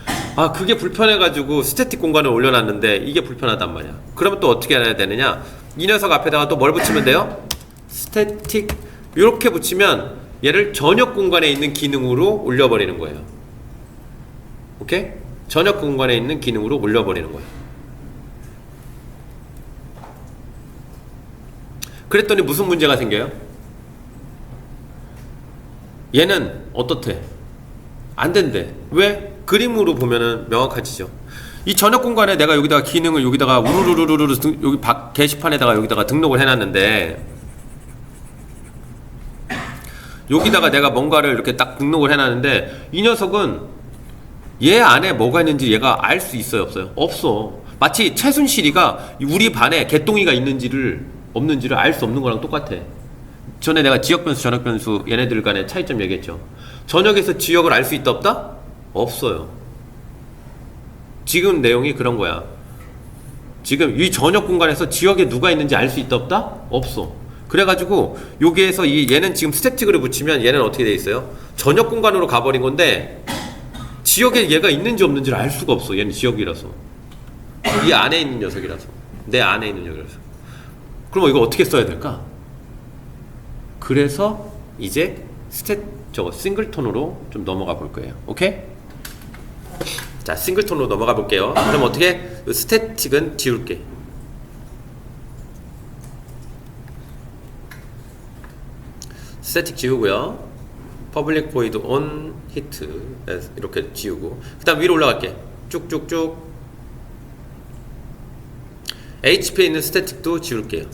Speaker 1: 그게 불편해가지고 스태틱 공간을 올려놨는데 이게 불편하단 말이야. 그러면 또 어떻게 해야 되느냐? 이 녀석 앞에다가 또 뭘 붙이면 돼요? 스태틱, 이렇게 붙이면 얘를 전역 공간에 있는 기능으로 올려버리는 거예요. 오케이? 전역 공간에 있는 기능으로 올려버리는 거예요. 그랬더니 무슨 문제가 생겨요? 얘는 어떻대? 안 된대. 왜? 그림으로 보면은 명확하지죠. 이 전역 공간에 내가 여기다가 기능을 여기다가 우르르르르 여기 게시판에다가 여기다가 등록을 해놨는데, 여기다가 내가 뭔가를 이렇게 딱 등록을 해놨는데 이 녀석은 얘 안에 뭐가 있는지 얘가 알 수 있어요? 없어요? 없어. 마치 최순실이가 우리 반에 개똥이가 있는지를 없는지를 알 수 없는 거랑 똑같아. 전에 내가 지역 변수, 전역 변수 얘네들 간의 차이점 얘기했죠. 전역에서 지역을 알 수 있다 없다? 없어요. 지금 내용이 그런 거야. 지금 이 전역 공간에서 지역에 누가 있는지 알 수 있다 없다? 없어. 그래가지고 여기에서 얘는 지금 스태틱으로 붙이면 얘는 어떻게 돼 있어요? 전역 공간으로 가버린 건데 지역에 얘가 있는지 없는지를 알 수가 없어. 얘는 지역이라서. 이 안에 있는 녀석이라서. 내 안에 있는 녀석이라서. 그럼 이거 어떻게 써야 될까? 그래서 이제 싱글톤으로 좀 넘어가 볼 거예요. 오케이? 자, 싱글톤으로 넘어가 볼게요. 그럼 어떻게? 스태틱은 지울게. 스태틱 지우고요. 퍼블릭 보이드 온 히트 이렇게 지우고, 그 다음 위로 올라갈게. 쭉쭉쭉. HP에 있는 스태틱도 지울게요.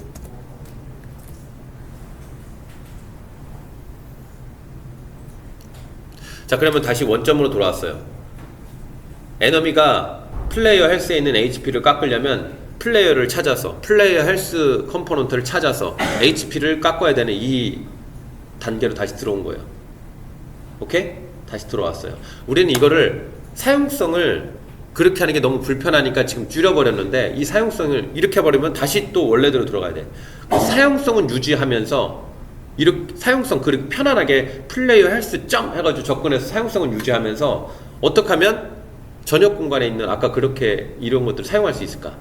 Speaker 1: 자, 그러면 다시 원점으로 돌아왔어요. 에너미가 플레이어 헬스에 있는 HP를 깎으려면 플레이어를 찾아서, 플레이어 헬스 컴포넌트를 찾아서 HP를 깎아야 되는 이 단계로 다시 들어온 거예요. 오케이? 다시 들어왔어요. 우리는 이거를 사용성을 그렇게 하는 게 너무 불편하니까 지금 줄여버렸는데, 이 사용성을 이렇게 해버리면 다시 또 원래대로 들어가야 돼. 그 사용성은 유지하면서 이렇게 사용성, 그리고 편안하게 플레이어 헬스 점 해가지고 접근해서 사용성을 유지하면서 어떻게 하면 전역 공간에 있는 아까 그렇게 이런 것들을 사용할 수 있을까?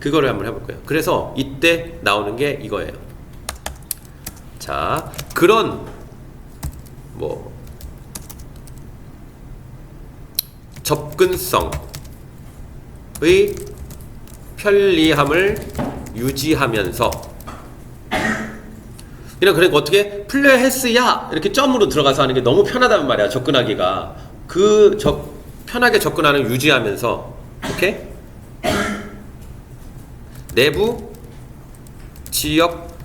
Speaker 1: 그거를 한번 해볼 거예요. 그래서 이때 나오는 게 이거예요. 자, 그런 접근성의 편리함을 유지하면서, 그러니까 어떻게 플레이어 헬스야 이렇게 점으로 들어가서 하는 게 너무 편하다는 말이야. 접근하기가 편하게 접근하는 유지하면서, 오케이? 내부 지역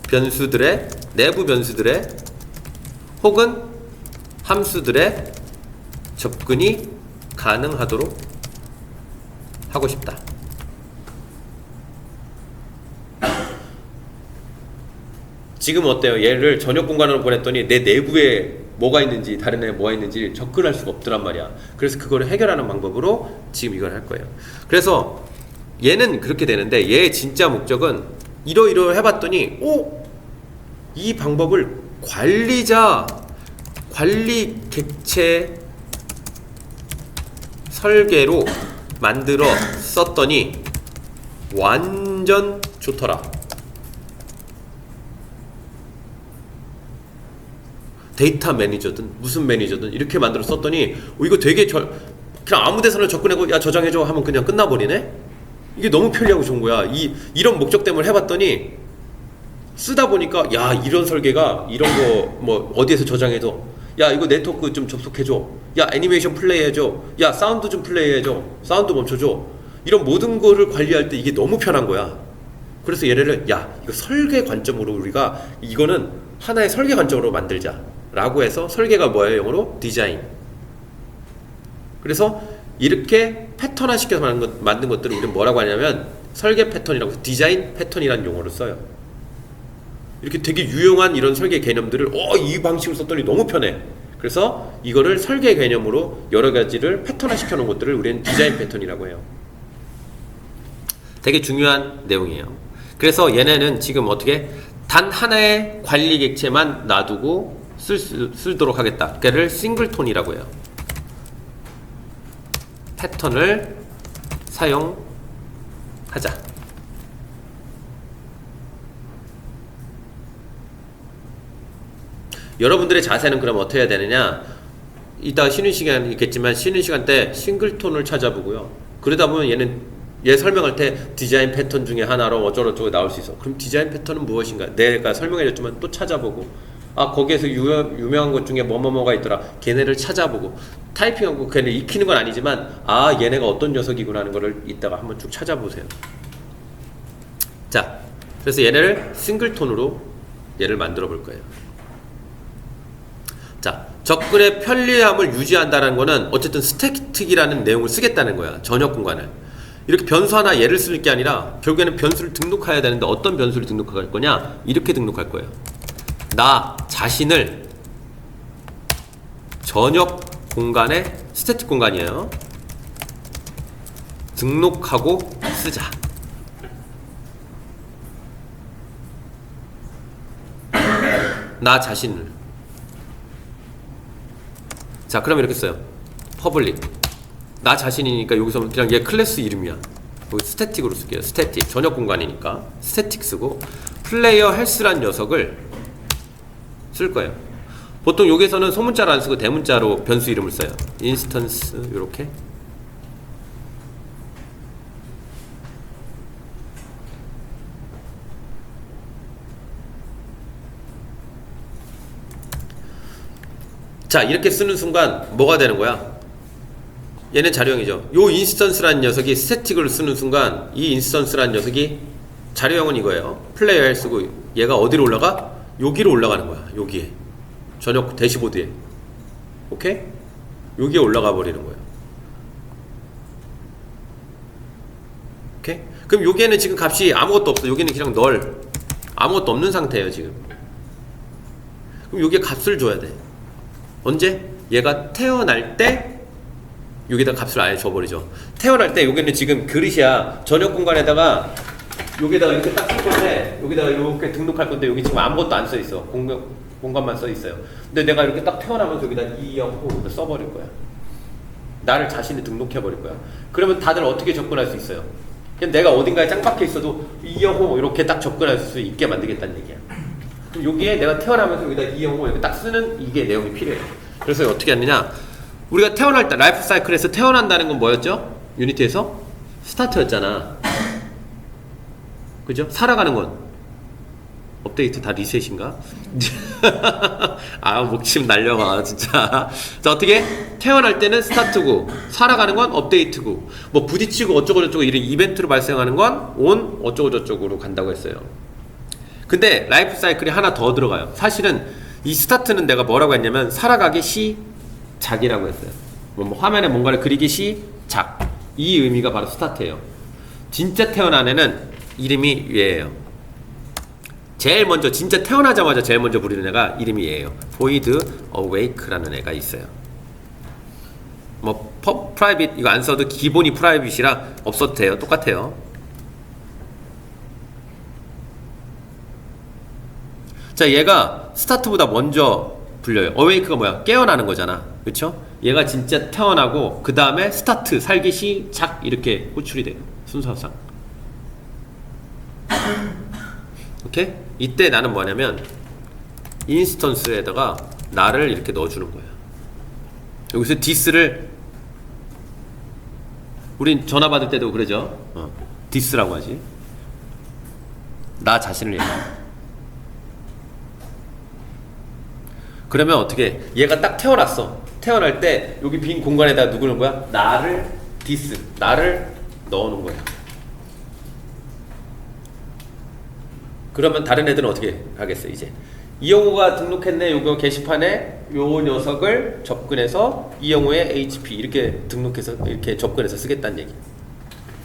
Speaker 1: 변수들의 내부 변수들의 혹은 함수들의 접근이 가능하도록 하고 싶다. 지금 어때요? 얘를 전역 공간으로 보냈더니 내 내부에 뭐가 있는지, 다른 애 뭐가 있는지 접근할 수가 없더란 말이야. 그래서 그거를 해결하는 방법으로 지금 이걸 할 거예요. 그래서 얘는 그렇게 되는데, 얘의 진짜 목적은 이러이러 해봤더니 이 방법을 관리 객체 설계로 만들어 썼더니 완전 좋더라. 데이터 매니저든 무슨 매니저든 이렇게 만들어 썼더니 이거 되게 그냥 아무 데서나 접근하고 야 저장해줘 하면 그냥 끝나버리네? 이게 너무 편리하고 좋은 거야. 이런 목적 때문에 해봤더니 쓰다 보니까 야 이런 설계가 이런 거 어디에서 저장해줘, 야 이거 네트워크 좀 접속해줘, 야 애니메이션 플레이해줘, 야 사운드 좀 플레이해줘, 사운드 멈춰줘, 이런 모든 거를 관리할 때 이게 너무 편한 거야. 그래서 얘네를 야 이거 설계 관점으로 우리가 이거는 하나의 설계 관점으로 만들자 라고 해서, 설계가 뭐예요? 영어로 디자인. 그래서 이렇게 패턴화 시켜서 만든 것들을 우리는 뭐라고 하냐면 설계 패턴이라고 해서 디자인 패턴이라는 용어를 써요. 이렇게 되게 유용한 이런 설계 개념들을 이 방식으로 썼더니 너무 편해. 그래서 이거를 설계 개념으로 여러 가지를 패턴화 시켜 놓은 것들을 우리는 디자인 패턴이라고 해요. 되게 중요한 내용이에요. 그래서 얘네는 지금 어떻게 단 하나의 관리 객체만 놔두고 쓰도록 하겠다. 걔를 싱글톤이라고 해요. 패턴을 사용하자. 여러분들의 자세는 그럼 어떻게 해야 되느냐? 이따 쉬는 시간 있겠지만 쉬는 시간 때 싱글톤을 찾아보고요. 그러다 보면 얘 설명할 때 디자인 패턴 중에 하나로 어쩌고저쩌고 나올 수 있어. 그럼 디자인 패턴은 무엇인가? 내가 설명해줬지만 또 찾아보고, 거기에서 유명한 것 중에 뭐가 있더라. 걔네를 찾아보고, 타이핑하고 걔네 익히는 건 아니지만 얘네가 어떤 녀석이구나 하는 거를 이따가 한번 쭉 찾아보세요. 자, 그래서 얘네를 싱글톤으로 얘를 만들어 볼 거예요. 자, 접근의 편리함을 유지한다는 거는 어쨌든 스태틱이라는 내용을 쓰겠다는 거야. 전역 공간을 이렇게 변수 하나 얘를 쓸 게 아니라 결국에는 변수를 등록해야 되는데, 어떤 변수를 등록할 거냐? 이렇게 등록할 거예요. 나 자신을 전역 공간에 스태틱 공간이에요. 등록하고 쓰자. 나 자신을. 자, 그럼 이렇게 써요. 퍼블릭. 나 자신이니까 여기서 그냥 얘 클래스 이름이야. 여기 스태틱으로 쓸게요. 스태틱. 전역 공간이니까 스태틱 쓰고 플레이어 헬스란 녀석을 쓸 거예요. 보통 여기서는 소문자로 안 쓰고 대문자로 변수 이름을 써요. 인스턴스 요렇게. 자, 이렇게 쓰는 순간 뭐가 되는 거야? 얘는 자료형이죠. 요 인스턴스라는 녀석이 스태틱을 쓰는 순간 이 인스턴스라는 녀석이 자료형은 이거예요. 플레이어에 쓰고 얘가 어디로 올라가? 여기로 올라가는 거야. 여기에. 전역 대시보드에. 오케이? 여기에 올라가 버리는 거예요. 오케이? 그럼 여기에는 지금 값이 아무것도 없어. 여기는 그냥 널. 아무것도 없는 상태예요, 지금. 그럼 여기에 값을 줘야 돼. 언제? 얘가 태어날 때 여기다 값을 아예 줘버리죠. 태어날 때 여기는 지금 그릇이야. 전역 공간에다가 여기다가 이렇게 딱 쓸 건데 여기다가 이렇게 등록할 건데 여기 지금 아무것도 안 써 있어. 공간만 써 있어요. 근데 내가 이렇게 딱 태어나면서 여기다 205 써버릴 거야. 나를 자신이 등록해 버릴 거야. 그러면 다들 어떻게 접근할 수 있어요? 그냥 내가 어딘가에 짱 박혀 있어도 205 이렇게 딱 접근할 수 있게 만들겠다는 얘기야. 그럼 여기에 내가 태어나면서 여기다 205 이렇게 딱 쓰는 이게 내용이 필요해요. 그래서 어떻게 하느냐? 우리가 태어날 때 라이프 사이클에서 태어난다는 건 뭐였죠? 유니티에서 스타트였잖아. 그죠? 살아가는 건 업데이트 다 리셋인가? 아, 목침 날려가 진짜. 자, 어떻게? 태어날 때는 스타트고 살아가는 건 업데이트고 뭐 부딪히고 어쩌고 저쩌고 이런 이벤트로 발생하는 건 온 어쩌고 저쩌고로 간다고 했어요. 근데 라이프 사이클이 하나 더 들어가요. 사실은 이 스타트는 내가 뭐라고 했냐면 살아가기 시작이라고 했어요. 뭐 화면에 뭔가를 그리기 시작. 이 의미가 바로 스타트예요. 진짜 태어난 애는 이름이 얘예요. 제일 먼저 진짜 태어나자마자 제일 먼저 부리는 애가 이름이 얘예요. Void Awake라는 애가 있어요. 뭐 프라이빗 이거 안 써도 기본이 프라이빗이라 없어도 돼요. 똑같아요. 자, 얘가 스타트보다 먼저 불려요. 어웨이크가 뭐야? 깨어나는 거잖아. 그쵸? 얘가 진짜 태어나고 그 다음에 스타트, 살기 시작 이렇게 호출이 돼요. 순서상. 오케이? 이때 나는 뭐냐면 인스턴스에다가 나를 이렇게 넣어주는 거야. 여기서 디스를 우린 전화 받을 때도 그러죠. 디스라고 하지. 나 자신을 얘기해. 그러면 어떻게? 얘가 딱 태어났어. 태어날 때 여기 빈 공간에다 누구 넣은 거야? 나를 디스, 나를 넣어놓은 거야. 그러면 다른 애들은 어떻게 하겠어? 이제 이영호가 등록했네. 요거 게시판에 요 녀석을 접근해서 이영호의 HP 이렇게 등록해서 이렇게 접근해서 쓰겠다는 얘기.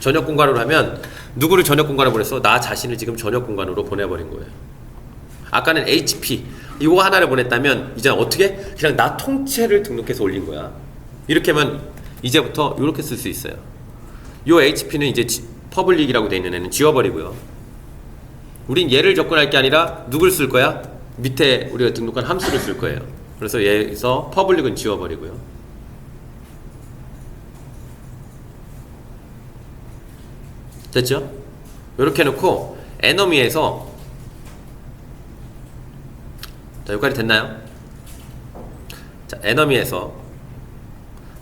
Speaker 1: 전역 공간으로 하면 누구를 전역 공간으로 보냈어? 나 자신을 지금 전역 공간으로 보내버린 거예요. 아까는 HP 이거 하나를 보냈다면 이제 어떻게? 그냥 나 통째를 등록해서 올린 거야. 이렇게 하면 이제부터 이렇게 쓸 수 있어요. 요 HP는 이제 퍼블릭이라고 돼 있는 애는 지워버리고요. 우린 얘를 접근할 게 아니라 누굴 쓸 거야? 밑에 우리가 등록한 함수를 쓸 거예요. 그래서 여기서 퍼블릭은 지워버리고요. 됐죠? 이렇게 해놓고 에너미에서 자, 여기까지 됐나요? 자, 에너미에서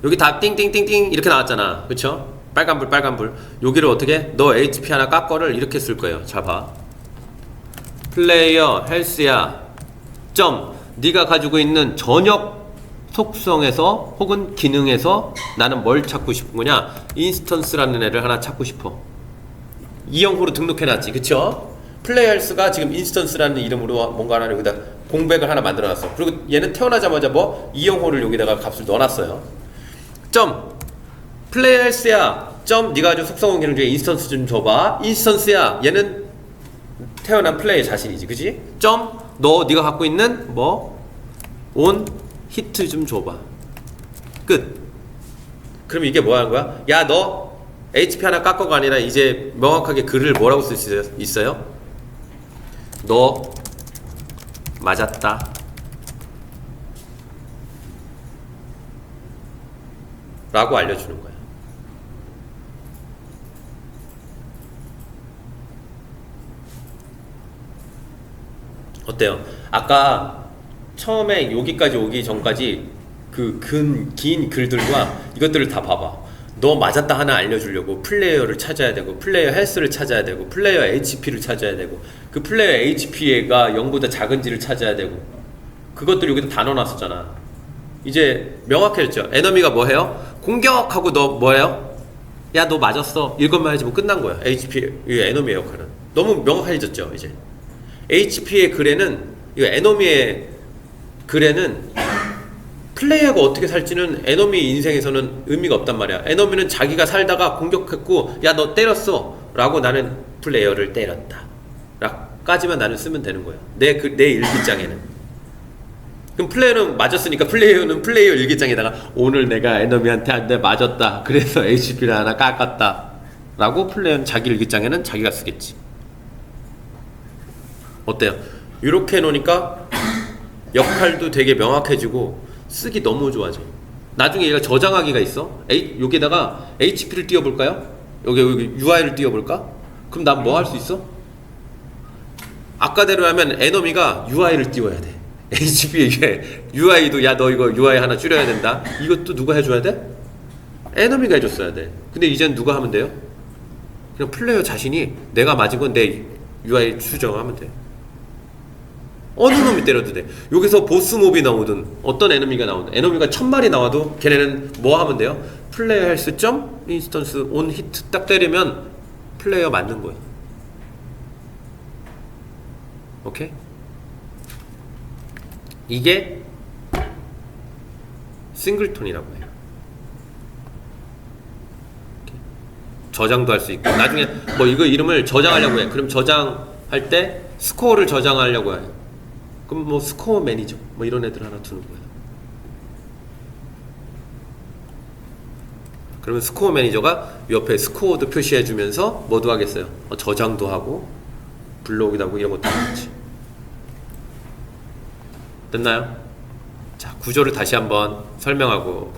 Speaker 1: 여기 다 띵띵띵띵 이렇게 나왔잖아. 그쵸? 빨간불 빨간불. 여기를 어떻게? 너 HP 하나 깎거를 이렇게 쓸 거예요. 자, 봐. 플레이어 헬스야 점 네가 가지고 있는 전역 속성에서 혹은 기능에서 나는 뭘 찾고 싶은 거냐? 인스턴스라는 애를 하나 찾고 싶어. 이영호로 등록해놨지. 그쵸? 플레이어 헬스가 지금 인스턴스라는 이름으로 뭔가 하나 여기다 공백을 하나 만들어놨어. 그리고 얘는 태어나자마자 뭐 이영호를 여기다가 값을 넣어놨어요. 점 플레이어 헬스야 점 네가 가지고 속성 기능 중에 인스턴스 좀 줘봐. 인스턴스야 얘는 태어난 플레이어 자신이지. 그치? 점 네가 갖고 있는 뭐 온 히트 좀 줘봐. 끝. 그럼 이게 뭐 하는 거야? 야, 너 HP 하나 깎아가 아니라 이제 명확하게 글을 뭐라고 쓸 수 있어요? 너 맞았다. 라고 알려주는 거야. 어때요? 아까 처음에 여기까지 오기 전까지 그 긴 글들과 이것들을 다 봐봐. 너 맞았다 하나 알려주려고 플레이어를 찾아야 되고, 플레이어 헬스를 찾아야 되고, 플레이어 HP를 찾아야 되고, 그 플레이어 HP가 0보다 작은지를 찾아야 되고, 그것들 여기다 다 넣어놨었잖아. 이제 명확해졌죠. 에너미가 뭐 해요? 공격하고 너 뭐예요? 야, 너 맞았어. 이것만 해주면 끝난 거야. HP, 이 에너미의 역할은. 너무 명확해졌죠, 이제. HP의 글에는, 이 에너미의 글에는 플레이어가 어떻게 살지는 에너미 인생에서는 의미가 없단 말이야. 에너미는 자기가 살다가 공격했고, 야, 너 때렸어. 라고 나는 플레이어를 때렸다. 까지만 나는 쓰면 되는 거야. 내 일기장에는. 그럼 플레이어는 맞았으니까 플레이어는 플레이어 일기장에다가 오늘 내가 에너미한테 한 대 맞았다. 그래서 HP를 하나 깎았다. 라고 플레이어는 자기 일기장에는 자기가 쓰겠지. 어때요? 이렇게 해놓으니까 역할도 되게 명확해지고 쓰기 너무 좋아져. 나중에 얘가 저장하기가 있어. 여기에다가 HP를 띄워볼까요? 여기 UI를 띄워볼까? 그럼 난 뭐 할 수 있어? 아까대로 하면 에너미가 UI를 띄워야 돼. HP에게 UI도 야, 너 이거 UI 하나 줄여야 된다. 이것도 누가 해줘야 돼? 에너미가 해줬어야 돼. 근데 이제는 누가 하면 돼요? 그냥 플레이어 자신이 내가 맞은 건 내 UI 수정하면 돼. 어느 놈이 때려도 돼. 여기서 보스몹이 나오든 어떤 에너미가 나오든 에너미가 1000마리 나와도 걔네는 뭐 하면 돼요? 플레이어 헬스 점 인스턴스 온 히트 딱 때리면 플레이어 맞는 거야. 오케이? 이게 싱글톤이라고 해요. 저장도 할 수 있고, 나중에 뭐 이거 이름을 저장하려고 해. 그럼 저장할 때 스코어를 저장하려고 해. 그럼 뭐 스코어 매니저 뭐 이런 애들 하나 두는 거야. 그러면 스코어 매니저가 옆에 스코어도 표시해 주면서 뭐도 하겠어요? 저장도 하고 블로그도 하고 이런 것도 하겠지. 됐나요? 자, 구조를 다시 한번 설명하고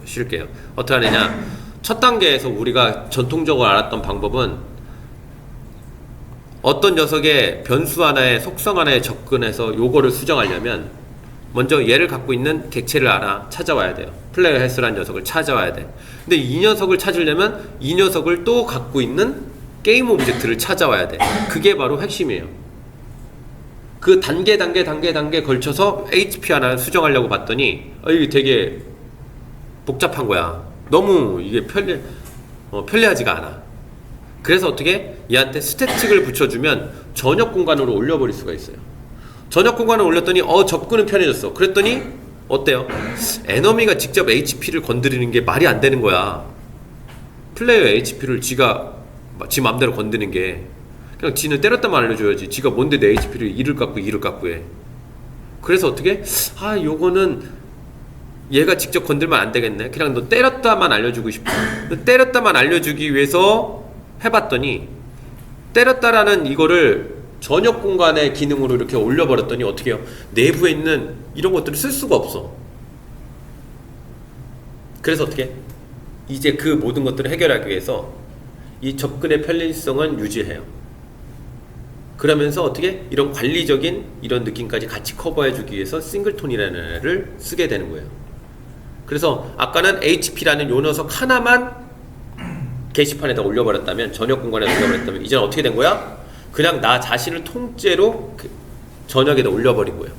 Speaker 1: 쉴게요. 어떻게 하느냐? 첫 단계에서 우리가 전통적으로 알았던 방법은 어떤 녀석의 변수 하나에 속성 하나에 접근해서 요거를 수정하려면 먼저 얘를 갖고 있는 객체를 하나 찾아와야 돼요. 플레이어 헬스라는 녀석을 찾아와야 돼. 근데 이 녀석을 찾으려면 이 녀석을 또 갖고 있는 게임 오브젝트를 찾아와야 돼. 그게 바로 핵심이에요. 그 단계 걸쳐서 HP 하나를 수정하려고 봤더니 이게 되게 복잡한 거야. 너무 이게 편리하지가 않아. 그래서 어떻게 얘한테 스태틱을 붙여주면 전역 공간으로 올려버릴 수가 있어요. 전역 공간을 올렸더니 접근은 편해졌어. 그랬더니 어때요? 에너미가 직접 HP를 건드리는 게 말이 안 되는 거야. 플레이어 HP를 지 맘대로 건드는 게 그냥 지는 때렸다만 알려줘야지. 지가 뭔데 내 HP를 1을 깎고 해. 그래서 어떻게? 요거는 얘가 직접 건들면 안 되겠네. 그냥 너 때렸다만 알려주고 싶어. 때렸다만 알려주기 위해서 해봤더니 때렸다라는 이거를 전역 공간의 기능으로 이렇게 올려버렸더니 어떻게 해요? 내부에 있는 이런 것들을 쓸 수가 없어. 그래서 어떻게? 이제 그 모든 것들을 해결하기 위해서 이 접근의 편리성은 유지해요. 그러면서 어떻게? 이런 관리적인 이런 느낌까지 같이 커버해주기 위해서 싱글톤이라는 애를 쓰게 되는 거예요. 그래서 아까는 HP라는 요 녀석 하나만 게시판에다 올려버렸다면, 전역 공간에 올려버렸다면 이제는 어떻게 된 거야? 그냥 나 자신을 통째로 전역에다 올려버린 거예요.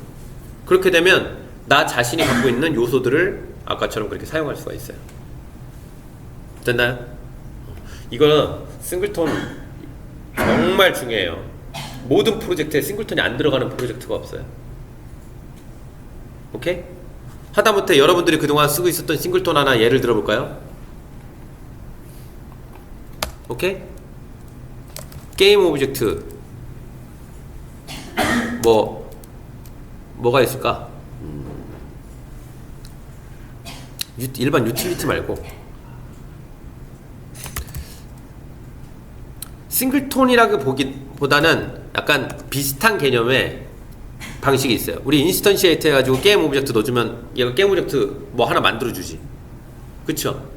Speaker 1: 그렇게 되면 나 자신이 갖고 있는 요소들을 아까처럼 그렇게 사용할 수가 있어요. 됐나요? 이거는 싱글톤 정말 중요해요. 모든 프로젝트에 싱글톤이 안 들어가는 프로젝트가 없어요. 오케이? 하다못해 여러분들이 그동안 쓰고 있었던 싱글톤 하나 예를 들어볼까요? 오케이? 게임 오브젝트 뭐가 있을까? 일반 유틸리티 말고 싱글톤이라고 보기보다는 약간 비슷한 개념의 방식이 있어요. 우리 인스턴시에이트 해가지고 게임 오브젝트 넣어주면 얘가 게임 오브젝트 뭐 하나 만들어주지. 그쵸?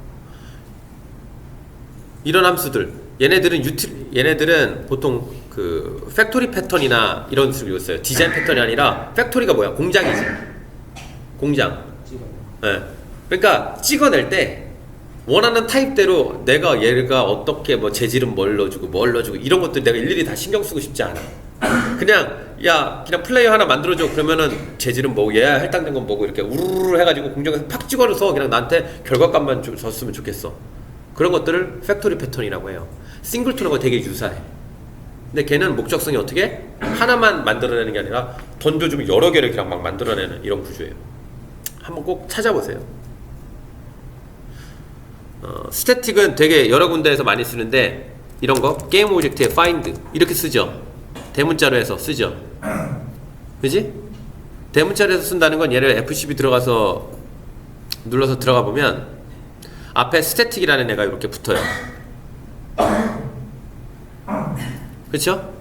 Speaker 1: 이런 함수들 얘네들은 보통 그 팩토리 패턴이나 이런 식으로 써요. 디자인 패턴이 아니라 팩토리가 뭐야? 공장이지. 공장.
Speaker 2: 찍어요.
Speaker 1: 네. 그러니까 찍어낼 때 원하는 타입대로 내가 얘가 어떻게 뭐 재질은 뭘 넣어주고 이런 것들 내가 일일이 다 신경 쓰고 싶지 않아. 그냥 그냥 플레이어 하나 만들어줘. 그러면은 재질은 뭐고 얘야 할당된 건 뭐고 이렇게 우르르 해가지고 공정에서 팍 찍어서 그냥 나한테 결과값만 줬으면 좋겠어. 그런 것들을 팩토리 패턴이라고 해요. 싱글톤하고 되게 유사해. 근데 걔는 목적성이 어떻게? 하나만 만들어내는 게 아니라 던져주면 여러 개를 그냥 막 만들어내는 이런 구조예요. 한번 꼭 찾아보세요. 스태틱은 되게 여러 군데에서 많이 쓰는데 이런 거 게임 오브젝트에 find 이렇게 쓰죠. 대문자로 해서 쓰죠. 그지? 대문자로 해서 쓴다는 건 얘를 F12 들어가서 눌러서 들어가 보면 앞에 스태틱이라는 애가 이렇게 붙어요. 그쵸?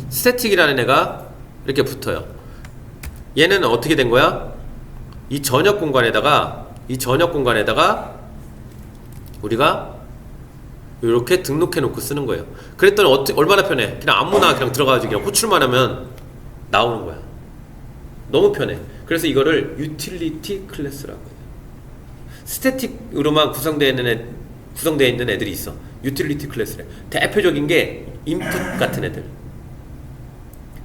Speaker 1: 스태틱이라는 애가 이렇게 붙어요. 얘는 어떻게 된 거야? 이 전역 공간에다가 우리가 이렇게 등록해 놓고 쓰는 거예요. 그랬더니 얼마나 편해. 그냥 아무나 그냥 들어가가지고 그냥 호출만 하면 나오는 거야. 너무 편해. 그래서 이거를 유틸리티 클래스라고 해요. 스태틱으로만 구성되어 있는 애들이 있어. 유틸리티 클래스래. 대표적인 게 인풋 같은 애들.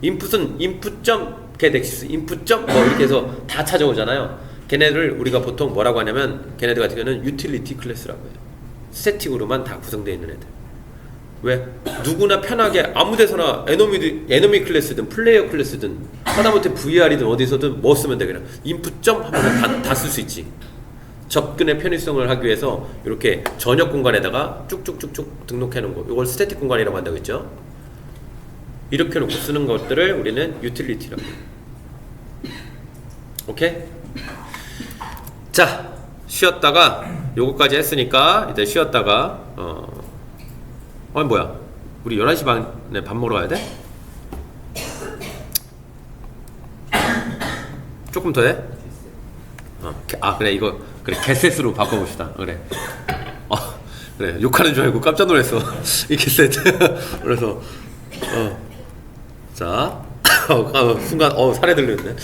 Speaker 1: 인풋은 input.getExist, input. 뭐 이렇게 해서 다 찾아오잖아요. 걔네를 우리가 보통 뭐라고 하냐면 걔네들 같은 경우는 유틸리티 클래스라고 해요. 스태틱으로만 다 구성되어 있는 애들. 왜? 누구나 편하게 아무 데서나 에너미 클래스든 플레이어 클래스든 하다못해 VR이든 어디서든 뭐 쓰면 돼. 그냥 input. 하면 다 쓸 수 있지. 접근의 편의성을 하기 위해서 이렇게 전역 공간에다가 쭉쭉쭉쭉 등록해 놓은 거, 이걸 스태틱 공간이라고 한다고 했죠. 이렇게 놓고 쓰는 것들을 우리는 유틸리티라고 해요. 오케이? 자, 쉬었다가 요거까지 했으니까 이제 쉬었다가 뭐야, 우리 11시 반에 밥 먹으러 가야 돼? 조금 더 해? 그래, 이거 그래, 개셋으로 바꿔봅시다. 그래. 그래, 욕하는 줄 알고 깜짝 놀랐어. 이 개셋. 그래서 자, 순간 살에 들렸네.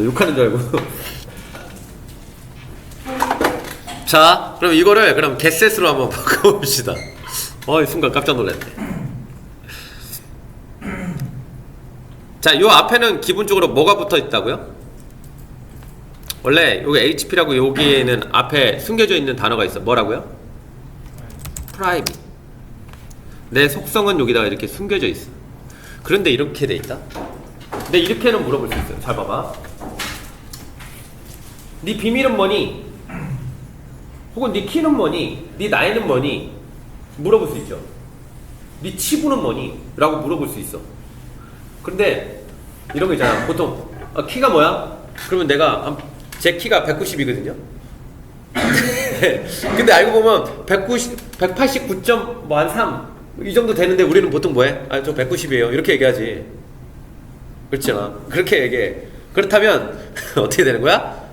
Speaker 1: 욕하는 줄 알고. 자, 그럼 이거를 그럼 개셋으로 한번 바꿔봅시다. 순간 깜짝 놀랐네. 자, 요 앞에는 기본적으로 뭐가 붙어 있다고요? 원래 여기 HP라고 여기에는 앞에 숨겨져 있는 단어가 있어. 뭐라고요? private. 내 속성은 여기다가 이렇게 숨겨져 있어. 그런데 이렇게 돼 있다. 근데 이렇게는 물어볼 수 있어요. 잘 봐봐. 네 비밀은 뭐니? 혹은 네 키는 뭐니? 네 나이는 뭐니? 물어볼 수 있죠. 네 치부는 뭐니? 라고 물어볼 수 있어. 그런데 이런 거 있잖아. 보통 키가 뭐야? 그러면 내가 제 키가 190이거든요. 근데 알고 보면 189.3 이 정도 되는데 우리는 보통 뭐해? 저 190이에요. 이렇게 얘기하지. 그렇죠? 그렇게 얘기해. 그렇다면 어떻게 되는 거야?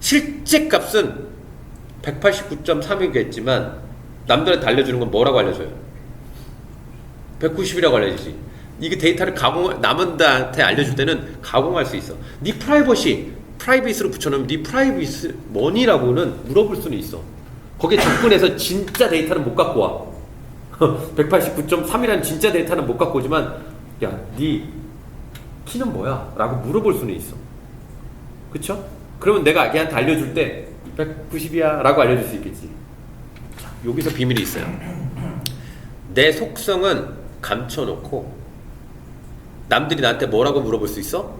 Speaker 1: 실제 값은 189.3이겠지만 남들한테 알려주는 건 뭐라고 알려줘요? 190이라고 알려주지. 이게 데이터를 남한테 알려줄 때는 가공할 수 있어. 네 프라이빗으로 붙여놓으면 네 프라이빗 뭐니라고는 물어볼 수는 있어. 거기에 접근해서 진짜 데이터는 못 갖고 와. 189.3이라는 진짜 데이터는 못 갖고 오지만 야, 네 키는 뭐야? 라고 물어볼 수는 있어. 그쵸? 그러면 내가 얘한테 알려줄 때 190이야 라고 알려줄 수 있겠지. 자, 여기서 비밀이 있어요. 내 속성은 감춰놓고 남들이 나한테 뭐라고 물어볼 수 있어?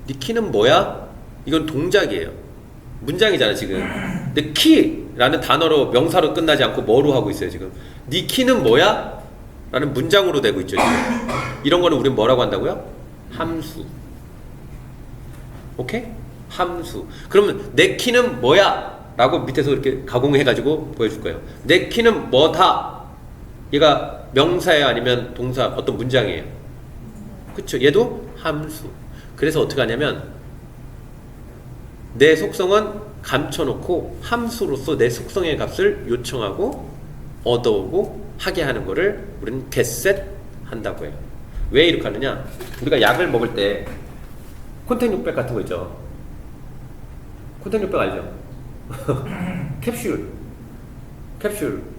Speaker 1: 네 키는 뭐야? 이건 동작이에요. 문장이잖아 지금. 근데 키라는 단어로 명사로 끝나지 않고 뭐로 하고 있어요 지금. 네 키는 뭐야? 라는 문장으로 되고 있죠 지금. 이런 거는 우린 뭐라고 한다고요? 함수. 오케이? 함수. 그러면 내 키는 뭐야? 라고 밑에서 이렇게 가공해가지고 보여줄 거예요. 내 키는 뭐다? 얘가 명사예요? 아니면 동사, 어떤 문장이에요? 그쵸? 얘도 함수. 그래서 어떻게 하냐면 내 속성은 감춰놓고 함수로서 내 속성의 값을 요청하고 얻어오고 하게 하는 거를 우리는 getset 한다고 해요. 왜 이렇게 하느냐? 우리가 약을 먹을 때 콘택 600 같은 거 있죠? 콘택 600 알죠? 캡슐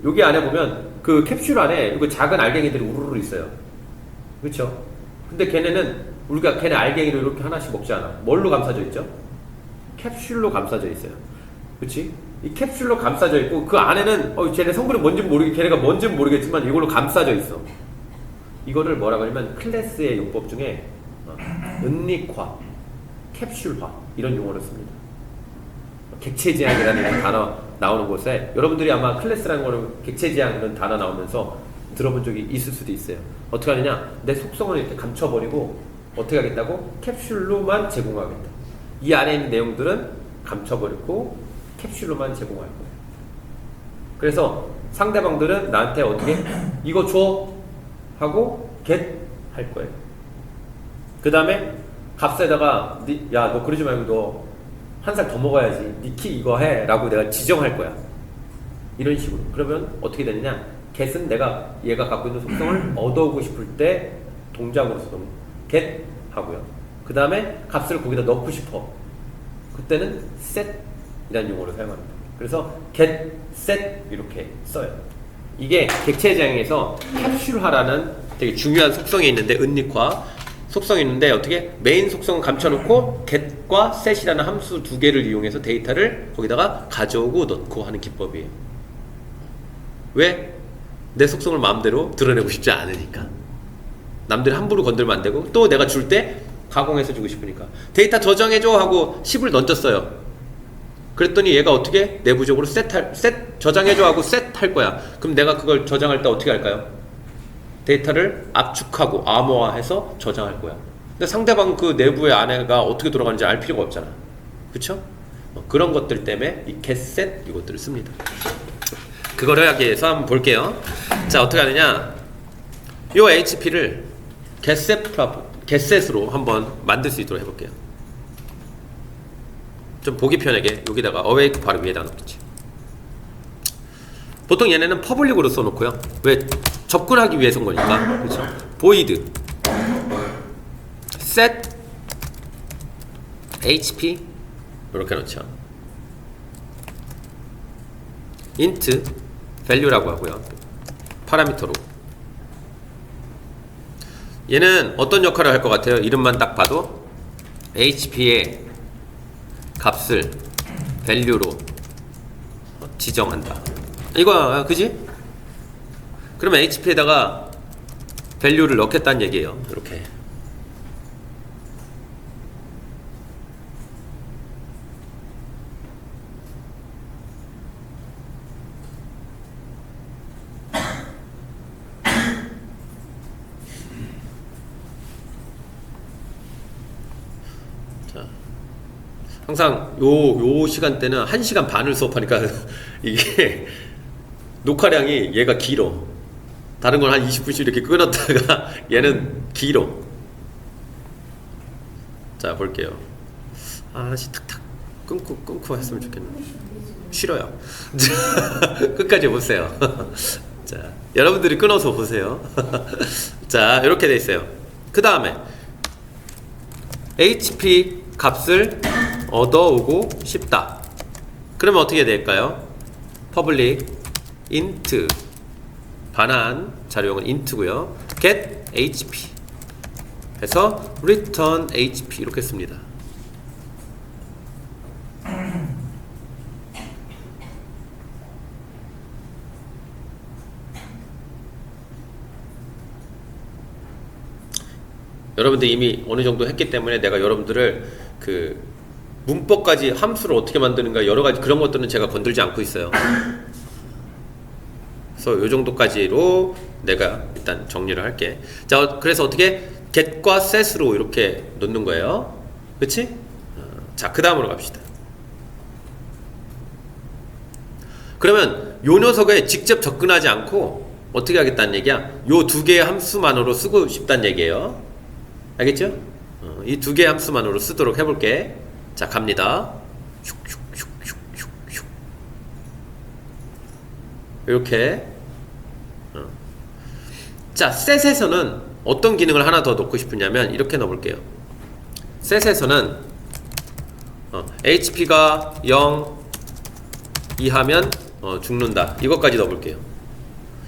Speaker 1: 여기 안에 보면 그 캡슐 안에 이거 작은 알갱이들이 우르르 있어요. 그렇죠? 근데 걔네는 우리가 걔네 알갱이를 이렇게 하나씩 먹지 않아. 뭘로 감싸져 있죠? 캡슐로 감싸져 있어요. 그렇지? 이 캡슐로 감싸져 있고 그 안에는 쟤네 성분이 뭔지 걔네가 뭔지는 모르겠지만 이걸로 감싸져 있어. 이거를 뭐라고 하냐면 클래스의 용법 중에 은닉화, 캡슐화 이런 용어를 씁니다. 객체지향이라는 단어 나오는 곳에 여러분들이 아마 클래스라는 거를 객체지향이라는 단어 나오면서 들어본 적이 있을 수도 있어요. 어떻게 하느냐? 내 속성을 이렇게 감춰버리고 어떻게 하겠다고? 캡슐로만 제공하겠다. 이 안에 있는 내용들은 감춰버리고 캡슐로만 제공할 거예요. 그래서 상대방들은 나한테 어떻게? 이거 줘! 하고 get 할 거예요. 그 다음에 값에다가 야 너 그러지 말고 너 한 살 더 먹어야지 니 키 이거 해 라고 내가 지정할 거야. 이런 식으로. 그러면 어떻게 되느냐? get은 내가 얘가 갖고 있는 속성을 얻어오고 싶을 때 동작으로 쓰면 get 하고요. 그 다음에 값을 거기다 넣고 싶어. 그때는 set 이라는 용어를 사용합니다. 그래서 get, set 이렇게 써요. 이게 객체지향에서 캡슐화라는 되게 중요한 속성이 있는데 은닉화 속성이 있는데 어떻게 메인 속성을 감춰놓고 get과 set이라는 함수 두 개를 이용해서 데이터를 거기다가 가져오고 넣고 하는 기법이에요. 왜? 내 속성을 마음대로 드러내고 싶지 않으니까. 남들이 함부로 건들면 안 되고 또 내가 줄 때 가공해서 주고 싶으니까. 데이터 저장해줘 하고 10을 던졌어요. 그랬더니 얘가 어떻게 내부적으로 저장해줘 하고 셋 할 거야. 그럼 내가 그걸 저장할 때 어떻게 할까요? 데이터를 압축하고 암호화해서 저장할 거야. 근데 상대방 그 내부의 안에가 어떻게 돌아가는지 알 필요가 없잖아. 그쵸? 그런 것들 때문에 이 getset 이것들을 씁니다. 그걸 하기 위해서 한번 볼게요. 자, 어떻게 하느냐? 요 HP를 getset으로 한번 만들 수 있도록 해볼게요. 좀 보기 편하게 여기다가 awake 바로 위에다 놓겠지. 보통 얘네는 퍼블릭으로 써놓고요. 왜? 접근하기 위해서인 거니까. 그렇죠? void set hp 이렇게 놓죠. int value라고 하고요. 파라미터로. 얘는 어떤 역할을 할 것 같아요? 이름만 딱 봐도 hp의 값을 value로 지정한다. 이거 그지? 그러면 HP에다가 value를 넣겠다는 얘기예요. 이렇게. 자, 항상 요 시간대는 1시간 반을 수업하니까 이게 녹화량이 얘가 길어. 다른 건 한 20분씩 이렇게 끊었다가 얘는 길어. 자, 볼게요. 하나씩 탁탁 끊고 했으면 좋겠네. 싫어요. 끝까지 보세요. 자, 여러분들이 끊어서 보세요. 자, 이렇게 돼 있어요. 그 다음에 HP 값을 얻어오고 싶다. 그러면 어떻게 될까요? public int 반환 자료용은 int고요. get hp 해서 return hp 이렇게 씁니다. 여러분들 이미 어느 정도 했기 때문에 내가 여러분들을 그 문법까지 함수를 어떻게 만드는가 여러 가지 그런 것들은 제가 건들지 않고 있어요. 그래서 요 정도까지로 내가 일단 정리를 할게. 자, 그래서 어떻게 get과 set으로 이렇게 놓는 거예요. 그치? 자, 그 다음으로 갑시다. 그러면 요 녀석에 직접 접근하지 않고 어떻게 하겠다는 얘기야? 요 두 개의 함수만으로 쓰고 싶다는 얘기예요. 알겠죠? 이 두 개의 함수만으로 쓰도록 해볼게. 자, 갑니다. 이렇게. 자, 셋에서는 어떤 기능을 하나 더 넣고 싶으냐면 이렇게 넣어볼게요. 셋에서는 HP가 0 이하면 죽는다. 이것까지 넣어볼게요.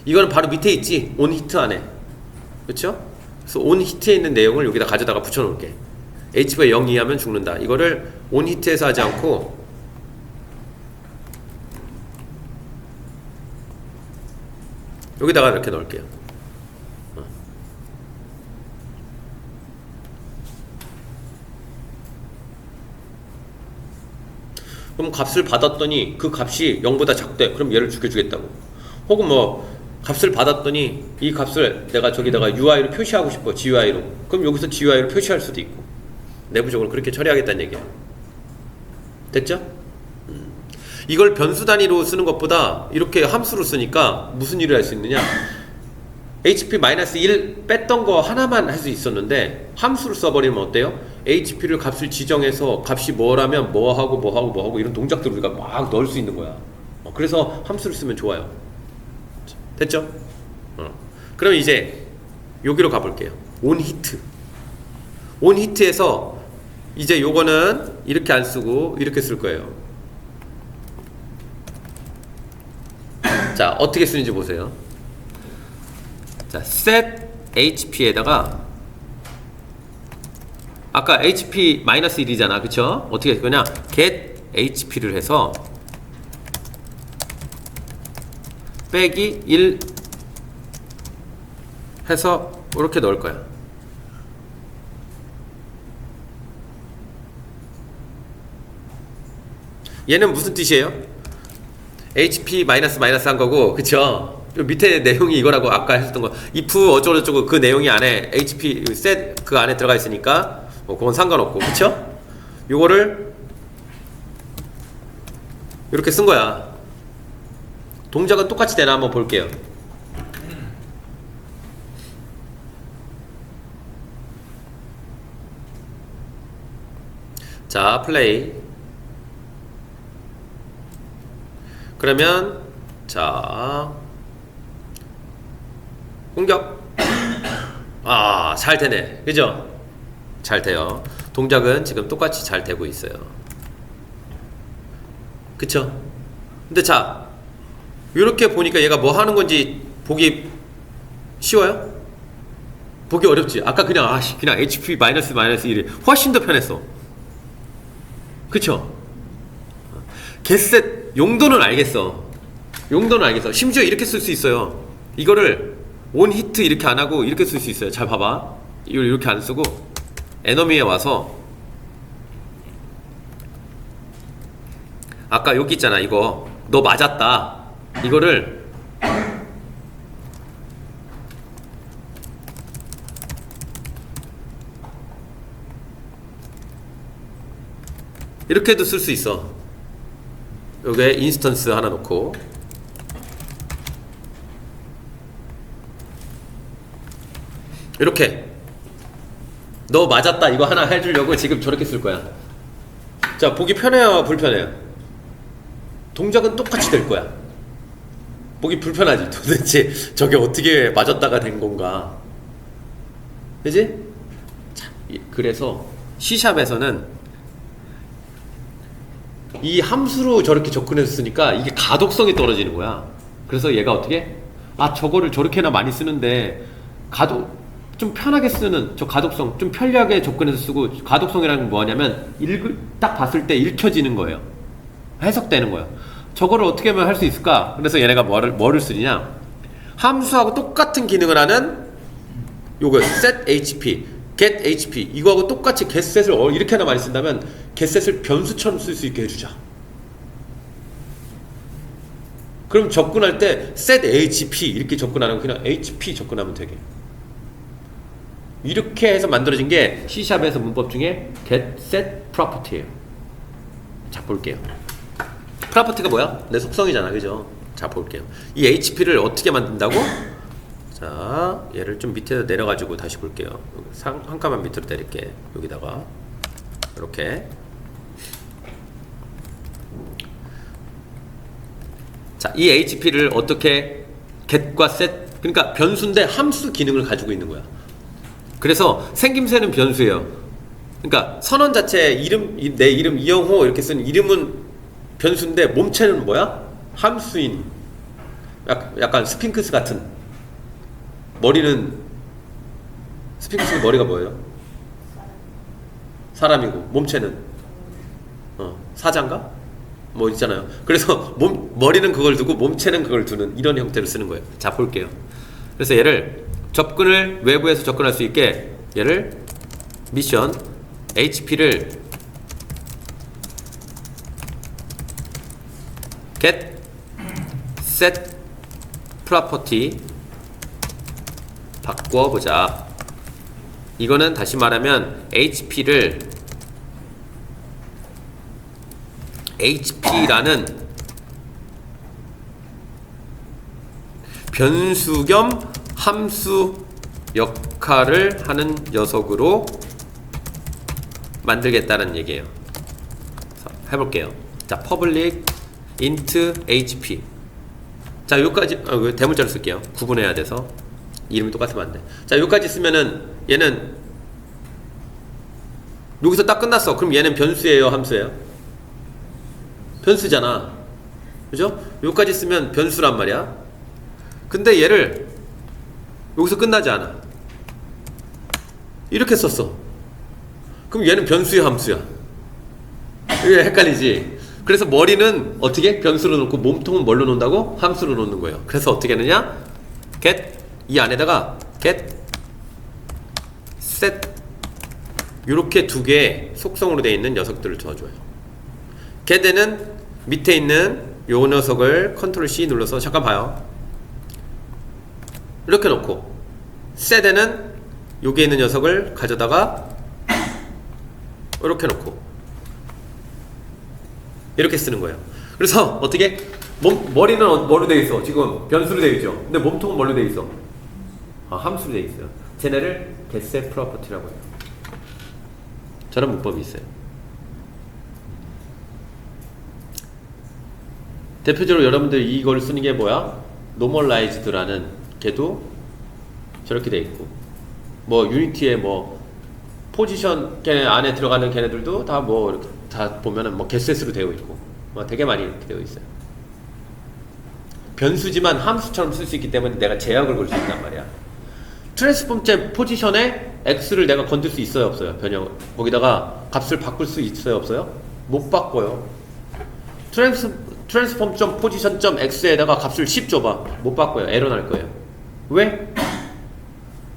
Speaker 1: 이거는 바로 밑에 있지. 온 히트 안에. 그렇죠? 그래서 온 히트에 있는 내용을 여기다 가져다가 붙여놓을게. HP가 0 이하면 죽는다. 이거를 온 히트에서 하지 않고 여기다가 이렇게 넣을게요. 그럼 값을 받았더니 그 값이 0보다 작대. 그럼 얘를 죽여주겠다고. 혹은 뭐 값을 받았더니 이 값을 내가 저기다가 UI로 표시하고 싶어. GUI로. 그럼 여기서 GUI로 표시할 수도 있고. 내부적으로 그렇게 처리하겠다는 얘기야. 됐죠? 이걸 변수 단위로 쓰는 것보다 이렇게 함수로 쓰니까 무슨 일을 할 수 있느냐? HP-1 뺐던 거 하나만 할 수 있었는데 함수를 써버리면 어때요? HP를 값을 지정해서 값이 뭐라면 뭐하고 이런 동작들을 우리가 막 넣을 수 있는 거야. 그래서 함수를 쓰면 좋아요. 됐죠? 그럼 이제 여기로 가볼게요. 온 히트. 온 히트에서 이제 요거는 이렇게 안 쓰고 이렇게 쓸 거예요. 자, 어떻게 쓰는지 보세요. 자, set HP에다가 아까 HP-1이잖아. 그쵸? 어떻게 할 거냐? get HP를 해서 빼기 1 해서 이렇게 넣을 거야. 얘는 무슨 뜻이에요? HP 한 거고, 그쵸? 밑에 내용이 이거라고 아까 했었던 거 if 어쩌고저쩌고 그 내용이 안에 HP set 그 안에 들어가 있으니까 그건 상관없고, 그쵸? 요거를 이렇게 쓴 거야. 동작은 똑같이 되나 한번 볼게요. 자, 플레이. 그러면 자, 공격. 아, 잘 되네. 그죠? 잘 돼요. 동작은 지금 똑같이 잘 되고 있어요. 그쵸? 근데 자, 이렇게 보니까 얘가 뭐 하는 건지 보기 쉬워요? 보기 어렵지? 아까 그냥 그냥 HP-1이 훨씬 더 편했어. 그쵸? getset 용도는 알겠어. 용도는 알겠어. 심지어 이렇게 쓸 수 있어요. 이거를 온 히트 이렇게 안 하고 이렇게 쓸 수 있어요. 잘 봐봐. 이걸 이렇게 안 쓰고 에너미에 와서 아까 여기 있잖아. 이거 너 맞았다. 이거를 이렇게도 쓸 수 있어. 여기에 인스턴스 하나 놓고 이렇게 너 맞았다 이거 하나 해주려고 지금 저렇게 쓸 거야. 자, 보기 편해요, 불편해요? 동작은 똑같이 될 거야. 보기 불편하지. 도대체 저게 어떻게 맞았다가 된 건가. 그지? 자, 그래서 C샵에서는 이 함수로 저렇게 접근해서 쓰니까 이게 가독성이 떨어지는 거야. 그래서 얘가 어떻게? 저거를 저렇게나 많이 쓰는데 좀 편하게 쓰는 저 가독성, 좀 편리하게 접근해서 쓰고, 가독성이라는 건 뭐냐면 딱 봤을 때 읽혀지는 거예요. 해석되는 거예요. 저거를 어떻게 하면 할 수 있을까? 그래서 얘네가 뭐를 쓰느냐? 함수하고 똑같은 기능을 하는 요거 set HP, get HP 이거하고 똑같이 getset을 이렇게나 많이 쓴다면 getset을 변수처럼 쓸 수 있게 해주자. 그럼 접근할 때 set HP 이렇게 접근하는 거 그냥 HP 접근하면 되게. 이렇게 해서 만들어진 게 C샵에서 문법 중에 get set property예요. 자, 볼게요. 프로퍼티가 뭐야? 내 속성이잖아, 그죠? 자, 볼게요. 이 HP를 어떻게 만든다고? 자, 얘를 좀 밑에서 내려가지고 다시 볼게요. 한 칸만 밑으로 내릴게. 여기다가 이렇게. 자, 이 HP를 어떻게 get과 set, 그러니까 변수인데 함수 기능을 가지고 있는 거야. 그래서 생김새는 변수예요. 그러니까 선언 자체 이름, 내 이름 이영호 이렇게 쓴 이름은 변수인데 몸체는 뭐야? 함수인. 약간 스핑크스 같은. 머리는 스핑크스 머리가 뭐예요? 사람이고 몸체는 사자인가? 뭐 있잖아요. 그래서 머리는 그걸 두고 몸체는 그걸 두는 이런 형태로 쓰는 거예요. 자, 볼게요. 그래서 얘를 접근을 외부에서 접근할 수 있게 얘를 미션 HP를 get set property 바꿔보자. 이거는 다시 말하면 HP라는 변수 겸 함수 역할을 하는 녀석으로 만들겠다는 얘기예요. 해볼게요. 자, public int hp. 자, 여기까지 대문자로 쓸게요. 구분해야 돼서 이름이 똑같으면 안 돼. 자, 여기까지 쓰면은 얘는 여기서 딱 끝났어. 그럼 얘는 변수예요, 함수예요? 변수잖아, 그죠? 여기까지 쓰면 변수란 말이야. 근데 얘를 여기서 끝나지 않아. 이렇게 썼어. 그럼 얘는 변수야, 함수야? 이게 헷갈리지? 그래서 머리는 어떻게? 변수로 놓고 몸통은 뭘로 놓는다고? 함수로 놓는 거예요. 그래서 어떻게 하느냐? get 이 안에다가 get set 이렇게 두 개의 속성으로 되어 있는 녀석들을 넣어줘요. get에는 밑에 있는 요 녀석을 컨트롤 C 눌러서 잠깐 봐요. 이렇게 놓고 set에는 여기에 있는 녀석을 가져다가 이렇게 놓고 이렇게 쓰는 거예요. 그래서 어떻게? 머리는 뭐로 되어 있어? 지금 변수로 되어 있죠. 근데 몸통은 뭘로 되어 있어? 함수로 되어 있어요. 쟤네를 getSet property라고 해요. 저런 문법이 있어요. 대표적으로 여러분들 이걸 쓰는 게 뭐야? normalized라는 걔도 저렇게 되어 있고, 뭐 유니티에 뭐 포지션 걔네 안에 들어가는 걔네들도 다 뭐 이렇게 다 보면은 뭐 getSet으로 되어 있고, 뭐 되게 많이 이렇게 되어 있어요. 변수지만 함수처럼 쓸 수 있기 때문에 내가 제약을 걸 수 있단 말이야. 트랜스폼 포지션에 x를 내가 건들 수 있어요, 없어요? 변형 거기다가 값을 바꿀 수 있어요, 없어요? 못 바꿔요. 트랜스폼 포지션 x에다가 값을 10 줘봐, 못 바꿔요. 에러 날 거예요. 왜?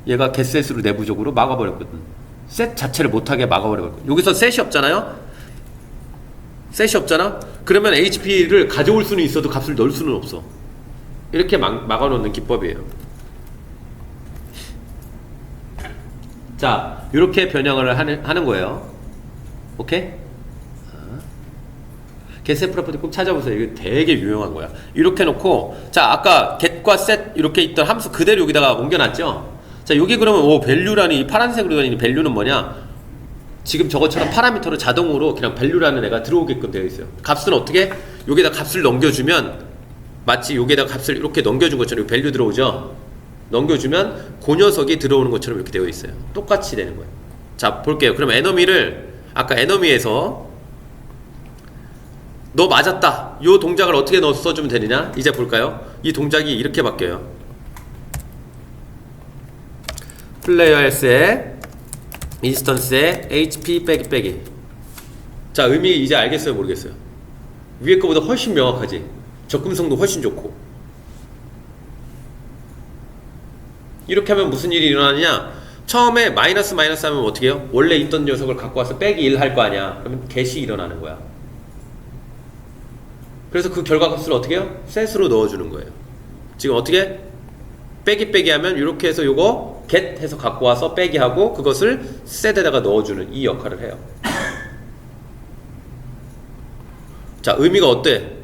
Speaker 1: 얘가 getSet으로 내부적으로 막아버렸거든. 셋 자체를 못하게 막아버렸거든. 여기서 셋이 없잖아요. 셋이 없잖아. 그러면 HP를 가져올 수는 있어도 값을 넣을 수는 없어. 이렇게 막아놓는 기법이에요. 자, 이렇게 변형을 하는 거예요. 오케이? getSet property 꼭 찾아보세요. 이거 되게 유용한 거야. 이렇게 놓고, 자, 아까 get과 set 이렇게 있던 함수 그대로 여기다가 옮겨놨죠? 자, 여기 그러면 value라는 이 파란색으로 되어 있는 value는 뭐냐? 지금 저것처럼 파라미터로 자동으로 그냥 value라는 애가 들어오게끔 되어 있어요. 값은 어떻게? 여기다 값을 넘겨주면, 마치 여기다 값을 이렇게 넘겨준 것처럼 value 들어오죠? 넘겨주면 그 녀석이 들어오는 것처럼 이렇게 되어 있어요. 똑같이 되는 거예요. 자, 볼게요. 그럼 에너미를 아까 에너미에서 너 맞았다, 이 동작을 어떻게 써주면 되느냐? 이제 볼까요? 이 동작이 이렇게 바뀌어요. 플레이어 헬스에 인스턴스에 HP 빼기. 자, 의미 이제 알겠어요, 모르겠어요? 위에 거보다 훨씬 명확하지? 접근성도 훨씬 좋고. 이렇게 하면 무슨 일이 일어나느냐? 처음에 마이너스 하면 어떻게 해요? 원래 있던 녀석을 갖고 와서 빼기 1 할 거 아니야. 그러면 get이 일어나는 거야. 그래서 그 결과값을 어떻게 해요? set으로 넣어주는 거예요. 지금 어떻게? 빼기 하면 이렇게 해서 요거 get 해서 갖고 와서 빼기 하고 그것을 set에다가 넣어주는 이 역할을 해요. 자, 의미가 어때?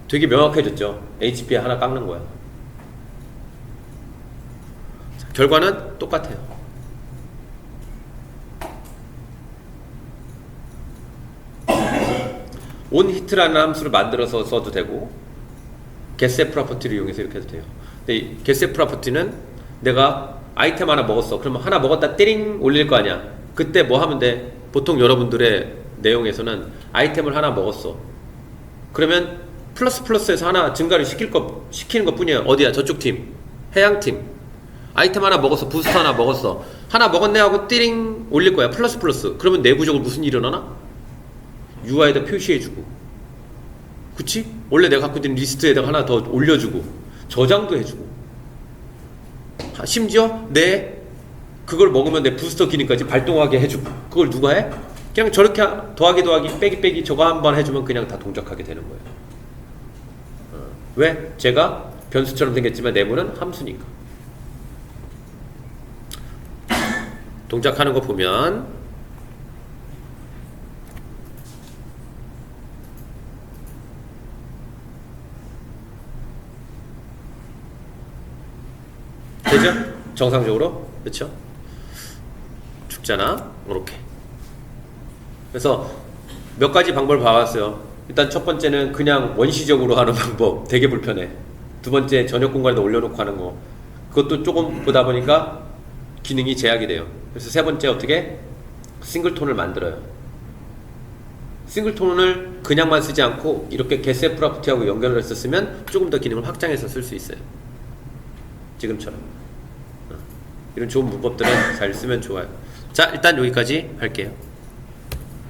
Speaker 1: 되게 명확해졌죠. HP에 하나 깎는 거야. 자, 결과는 똑같아요. onHit라는 함수를 만들어서 써도 되고 getSet 프로퍼티를 이용해서 이렇게 해도 돼요. 근데 이 getSet 프로퍼티는 내가 아이템 하나 먹었어. 그러면 하나 먹었다 띠링 올릴 거 아니야. 그때 뭐 하면 돼? 보통 여러분들의 내용에서는 아이템을 하나 먹었어. 그러면 플러스에서 하나 증가를 시키는 것 뿐이에요. 어디야? 저쪽 팀. 해양팀. 아이템 하나 먹었어. 부스터 하나 먹었어. 하나 먹었네 하고 띠링 올릴 거야. 플러스. 그러면 내부적으로 무슨 일이 일어나나? UI에다 표시해주고. 그치? 원래 내가 갖고 있는 리스트에다가 하나 더 올려주고. 저장도 해주고. 심지어 그걸 먹으면 내 부스터 기능까지 발동하게 해주고. 그걸 누가 해? 그냥 저렇게 더하기 빼기 저거 한번 해주면 그냥 다 동작하게 되는 거예요. 왜? 제가 변수처럼 생겼지만 내부는 함수니까. 동작하는 거 보면 되죠? 정상적으로? 그렇죠? 죽잖아? 이렇게. 그래서 몇 가지 방법을 봐왔어요. 일단 첫 번째는 그냥 원시적으로 하는 방법. 되게 불편해. 두 번째 전역 공간에다 올려놓고 하는 거. 그것도 조금 보다 보니까 기능이 제약이 돼요. 그래서 세 번째 어떻게? 싱글톤을 만들어요. 싱글톤을 그냥만 쓰지 않고 이렇게 getSet 프로퍼티하고 연결을 해서 쓰면 조금 더 기능을 확장해서 쓸 수 있어요. 지금처럼. 이런 좋은 문법들은 잘 쓰면 좋아요. 자, 일단 여기까지 할게요.